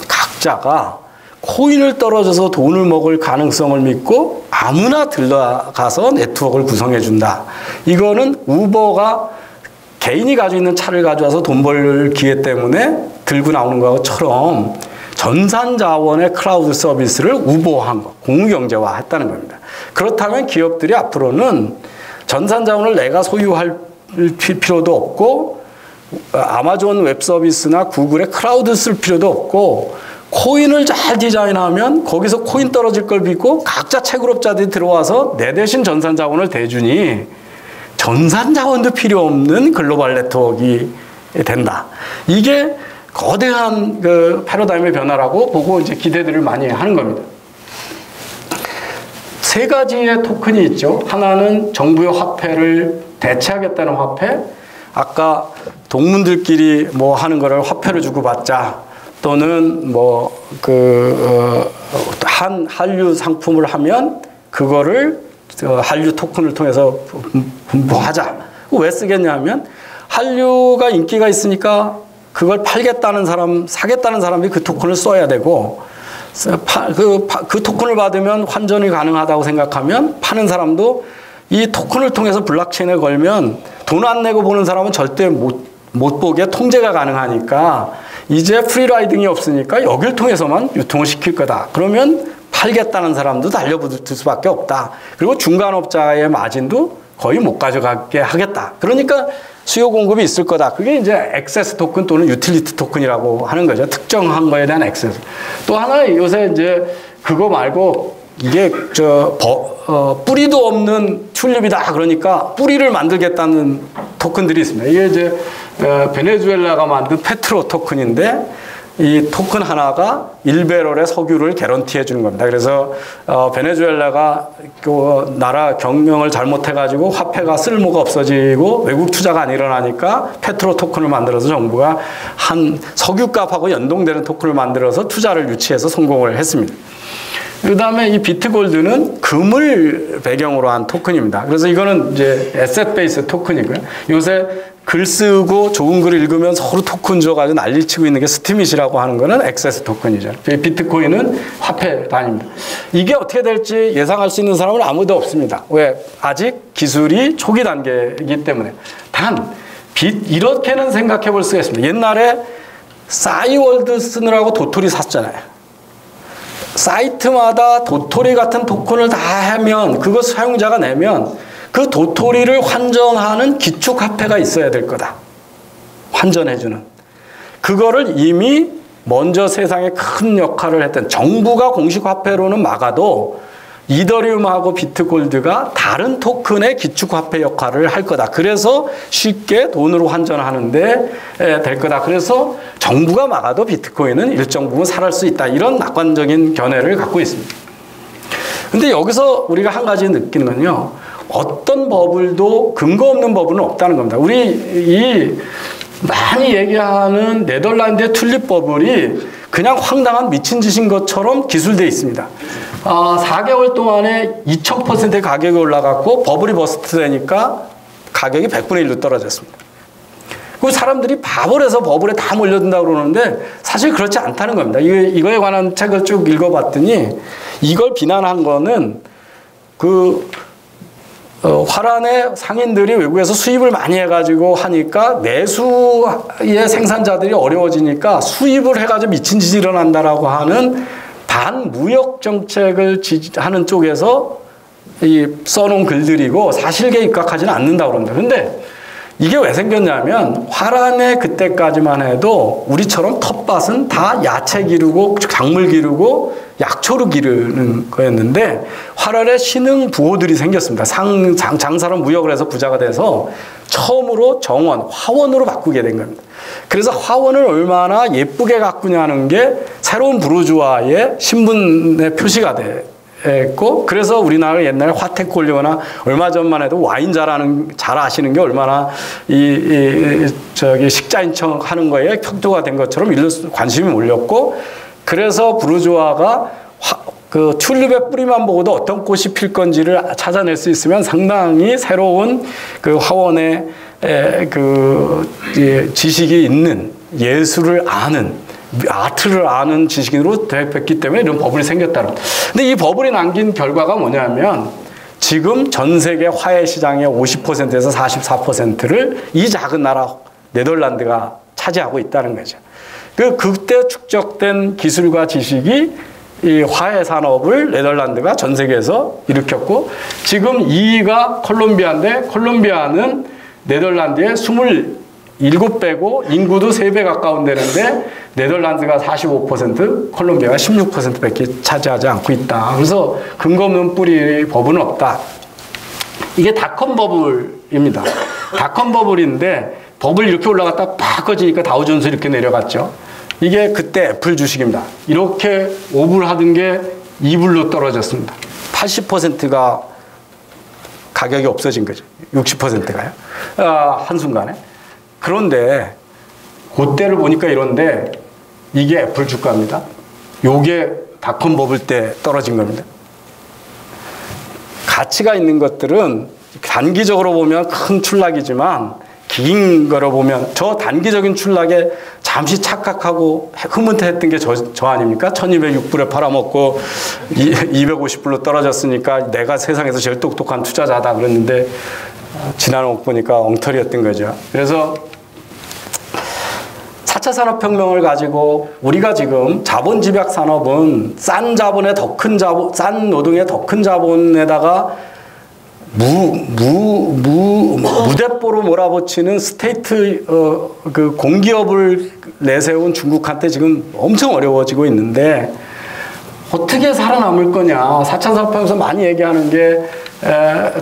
각자가 코인을 떨어져서 돈을 먹을 가능성을 믿고 아무나 들어가서 네트워크를 구성해 준다. 이거는 우버가 개인이 가지고 있는 차를 가져와서 돈 벌 기회 때문에 들고 나오는 것처럼 전산자원의 클라우드 서비스를 우버화한 거, 공유경제화 했다는 겁니다. 그렇다면 기업들이 앞으로는 전산자원을 내가 소유할 필요도 없고 아마존 웹 서비스나 구글의 클라우드 쓸 필요도 없고 코인을 잘 디자인하면 거기서 코인 떨어질 걸 믿고 각자 채굴업자들이 들어와서 내 대신 전산자원을 대주니 전산자원도 필요 없는 글로벌 네트워크가 된다. 이게 거대한 그 패러다임의 변화라고 보고 이제 기대들을 많이 하는 겁니다. 세 가지의 토큰이 있죠. 하나는 정부의 화폐를 대체하겠다는 화폐. 아까 동문들끼리 뭐 하는 거를 화폐를 주고 받자. 또는 뭐 한류 상품을 하면 그거를 한류 토큰을 통해서 분포하자. 왜 쓰겠냐면 한류가 인기가 있으니까 그걸 팔겠다는 사람, 사겠다는 사람이 그 토큰을 써야 되고 그 토큰을 받으면 환전이 가능하다고 생각하면 파는 사람도 이 토큰을 통해서 블록체인에 걸면 돈 안 내고 보는 사람은 절대 못 보게 통제가 가능하니까 이제 프리라이딩이 없으니까 여길 통해서만 유통을 시킬 거다. 그러면 팔겠다는 사람도 달려붙을 수밖에 없다. 그리고 중간업자의 마진도 거의 못 가져가게 하겠다. 그러니까 수요 공급이 있을 거다. 그게 이제 액세스 토큰 또는 유틸리티 토큰이라고 하는 거죠. 특정한 거에 대한 액세스. 또 하나 요새 이제 그거 말고 이게 뿌리도 없는 튤립이다. 그러니까 뿌리를 만들겠다는 토큰들이 있습니다. 이게 이제 베네수엘라가 만든 페트로 토큰인데 이 토큰 하나가 1배럴의 석유를 개런티해 주는 겁니다. 그래서 베네수엘라가 그 나라 경영을 잘못해가지고 화폐가 쓸모가 없어지고 외국 투자가 안 일어나니까 페트로 토큰을 만들어서 정부가 한 석유값하고 연동되는 토큰을 만들어서 투자를 유치해서 성공을 했습니다. 그 다음에 이 비트골드는 금을 배경으로 한 토큰입니다. 그래서 이거는 이제 에셋 베이스 토큰이고요. 요새 글 쓰고 좋은 글 읽으면 서로 토큰 줘가지고 난리치고 있는 게 스티밋이라고 하는 거는 액세스 토큰이죠. 비트코인은 화폐 단위입니다. 이게 어떻게 될지 예상할 수 있는 사람은 아무도 없습니다. 왜? 아직 기술이 초기 단계이기 때문에. 단, 이렇게는 생각해 볼 수가 있습니다. 옛날에 싸이월드 쓰느라고 도토리 샀잖아요. 사이트마다 도토리 같은 토큰을 다 하면 그거 사용자가 내면 그 도토리를 환전하는 기축화폐가 있어야 될 거다. 환전해주는. 그거를 이미 먼저 세상에 큰 역할을 했던 정부가 공식화폐로는 막아도 이더리움하고 비트골드가 다른 토큰의 기축화폐 역할을 할 거다. 그래서 쉽게 돈으로 환전하는데 될 거다. 그래서 정부가 막아도 비트코인은 일정 부분 살아날 수 있다. 이런 낙관적인 견해를 갖고 있습니다. 근데 여기서 우리가 한 가지 느끼는 건요. 어떤 버블도 근거 없는 버블은 없다는 겁니다. 우리 이 많이 얘기하는 네덜란드의 튤립 버블이 그냥 황당한 미친 짓인 것처럼 기술되어 있습니다. 4개월 동안에 2000%의 가격이 올라갔고 버블이 버스트 되니까 가격이 100분의 1로 떨어졌습니다. 그 사람들이 바보라서 버블에 다 몰려든다고 그러는데 사실 그렇지 않다는 겁니다. 이거에 관한 책을 쭉 읽어봤더니 이걸 비난한 거는 화란의 상인들이 외국에서 수입을 많이 해가지고 하니까 내수의 생산자들이 어려워지니까 수입을 해가지고 미친 짓이 일어난다라고 하는 반무역 정책을 하는 쪽에서 써놓은 글들이고 사실에 입각하지는 않는다고 그럽니다. 근데 이게 왜 생겼냐면 화란의 그때까지만 해도 우리처럼 텃밭은 다 야채 기르고 작물 기르고 약초로 기르는 거였는데 화란에 신흥 부호들이 생겼습니다. 장사로 무역을 해서 부자가 돼서 처음으로 정원, 화원으로 바꾸게 된 겁니다. 그래서 화원을 얼마나 예쁘게 가꾸냐는 게 새로운 부르주아의 신분의 표시가 됐고, 그래서 우리나라 옛날에 화택 올리거나 얼마 전만 해도 와인 잘 아시는 게 얼마나 식자인 척 하는 거에 격도가 된 것처럼 관심이 몰렸고, 그래서 부르주아가 그 튤립의 뿌리만 보고도 어떤 꽃이 필 건지를 찾아낼 수 있으면 상당히 새로운 그 화원의 지식이 있는, 예술을 아는, 아트를 아는 지식인으로 됐기 때문에 이런 버블이 생겼다는. 근데 이 버블이 남긴 결과가 뭐냐면 지금 전 세계 화훼 시장의 50%에서 44%를 이 작은 나라 네덜란드가 차지하고 있다는 거죠. 그때 축적된 기술과 지식이 이 화훼 산업을 네덜란드가 전 세계에서 일으켰고, 지금 2위가 콜롬비아인데 콜롬비아는 네덜란드의 27배고 인구도 3배 가까운 데는데 네덜란드가 45%, 콜롬비아가 16%밖에 차지하지 않고 있다. 그래서 근거 없는 뿌리 버블은 없다. 이게 닷컴 버블입니다. 닷컴 버블인데 버블이 이렇게 올라갔다 팍 꺼지니까 다우존스 이렇게 내려갔죠. 이게 그때 애플 주식입니다. 이렇게 5불 하던 게 2불로 떨어졌습니다. 80%가 가격이 없어진 거죠. 60%가요. 한순간에. 그런데 그때를 보니까 이런데 이게 애플 주가입니다. 요게 닷컴 버블 때 떨어진 겁니다. 가치가 있는 것들은 단기적으로 보면 큰 출락이지만 긴 거로 보면 저 단기적인 출락에 잠시 착각하고 흐뭇해했던 게 저 아닙니까? 1206불에 팔아먹고 250불로 떨어졌으니까 내가 세상에서 제일 똑똑한 투자자다 그랬는데 지나놓고 보니까 엉터리였던 거죠. 그래서 4차 산업혁명을 가지고 우리가 지금 자본 집약 산업은 싼 자본에 더 큰 자본, 싼 노동에 더 큰 자본에다가 무대뽀로 몰아붙이는 스테이트 그 공기업을 내세운 중국한테 지금 엄청 어려워지고 있는데 어떻게 살아남을 거냐. 4차 산업혁명에서 많이 얘기하는 게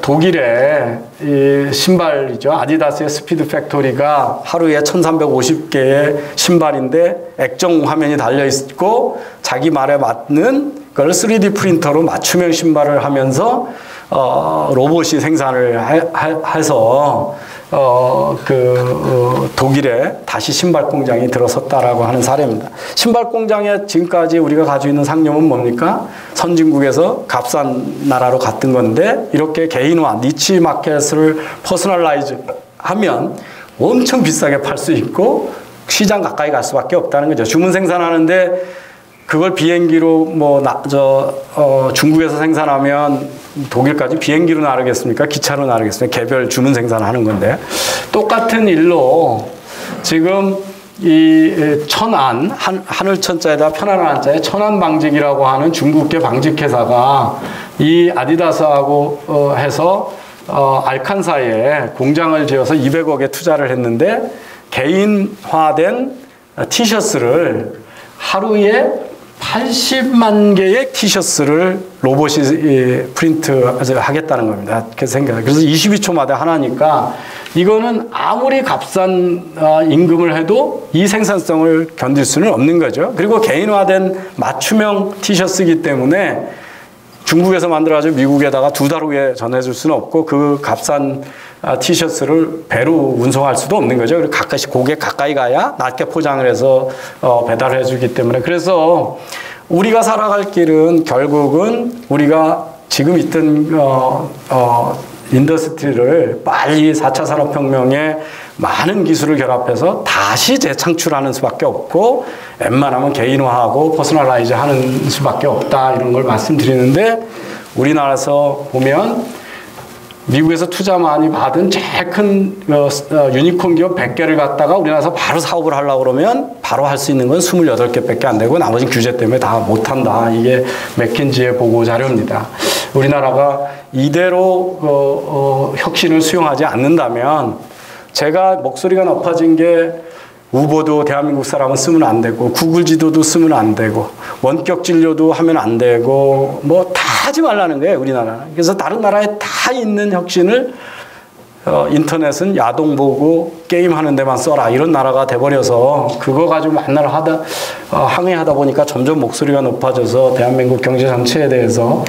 독일의 이 신발이죠. 아디다스의 스피드 팩토리가 하루에 1350개의 신발인데 액정 화면이 달려있고 자기 말에 맞는 그걸 3D 프린터로 맞춤형 신발을 하면서 로봇이 생산을 해서 독일에 다시 신발 공장이 들어섰다라고 하는 사례입니다. 신발 공장에 지금까지 우리가 가지고 있는 상념은 뭡니까? 선진국에서 값싼 나라로 갔던 건데 이렇게 개인화, 니치 마켓을 퍼스널라이즈 하면 엄청 비싸게 팔 수 있고 시장 가까이 갈 수밖에 없다는 거죠. 주문 생산하는데 그걸 비행기로 중국에서 생산하면 독일까지 비행기로 나르겠습니까? 기차로 나르겠습니까? 개별 주문 생산하는 건데 똑같은 일로 지금 이 천안 하늘천자에다 편안한 한자에 천안방직이라고 하는 중국계 방직회사가 이 아디다스하고 해서 알칸사에 공장을 지어서 200억에 투자를 했는데 개인화된 티셔츠를 하루에 80만 개의 티셔츠를 로봇이 프린트 하겠다는 겁니다. 그래서 22초마다 하나니까 이거는 아무리 값싼 임금을 해도 이 생산성을 견딜 수는 없는 거죠. 그리고 개인화된 맞춤형 티셔츠이기 때문에 중국에서 만들어가지고 미국에다가 2달 후에 전해줄 수는 없고 그 값싼 티셔츠를 배로 운송할 수도 없는 거죠. 그리고 고객 가까이 가야 낮게 포장을 해서 배달을 해주기 때문에. 그래서 우리가 살아갈 길은 결국은 우리가 지금 있던 인더스트리를 빨리 4차 산업혁명에 많은 기술을 결합해서 다시 재창출하는 수밖에 없고 웬만하면 개인화하고 퍼스널라이즈 하는 수밖에 없다 이런 걸 말씀드리는데 우리나라에서 보면 미국에서 투자 많이 받은 제일 큰 유니콘 기업 100개를 갖다가 우리나라에서 바로 사업을 하려고 그러면 바로 할 수 있는 건 28개밖에 안 되고 나머지는 규제 때문에 다 못한다. 이게 맥킨지의 보고 자료입니다. 우리나라가 이대로 혁신을 수용하지 않는다면 제가 목소리가 높아진 게 우버도 대한민국 사람은 쓰면 안 되고 구글 지도도 쓰면 안 되고 원격 진료도 하면 안 되고 뭐 다 하지 말라는 거예요, 우리나라는. 그래서 다른 나라에 다 있는 혁신을 인터넷은 야동 보고 게임하는 데만 써라 이런 나라가 돼버려서 그거 가지고 만날 항의하다 보니까 점점 목소리가 높아져서 대한민국 경제 전체에 대해서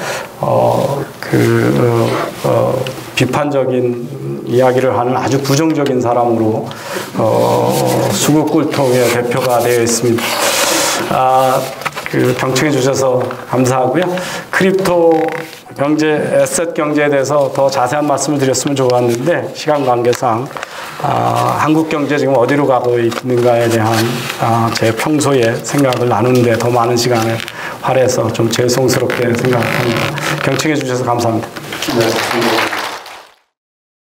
비판적인 이야기를 하는 아주 부정적인 사람으로 수국 꿀통의 대표가 되어 있습니다. 경청해 주셔서 감사하고요. 크립토 경제, 에셋 경제에 대해서 더 자세한 말씀을 드렸으면 좋았는데 시간 관계상 한국 경제 지금 어디로 가고 있는가에 대한 제 평소의 생각을 나누는데 더 많은 시간을 할애해서 좀 죄송스럽게 생각합니다. 경청해 주셔서 감사합니다. 네,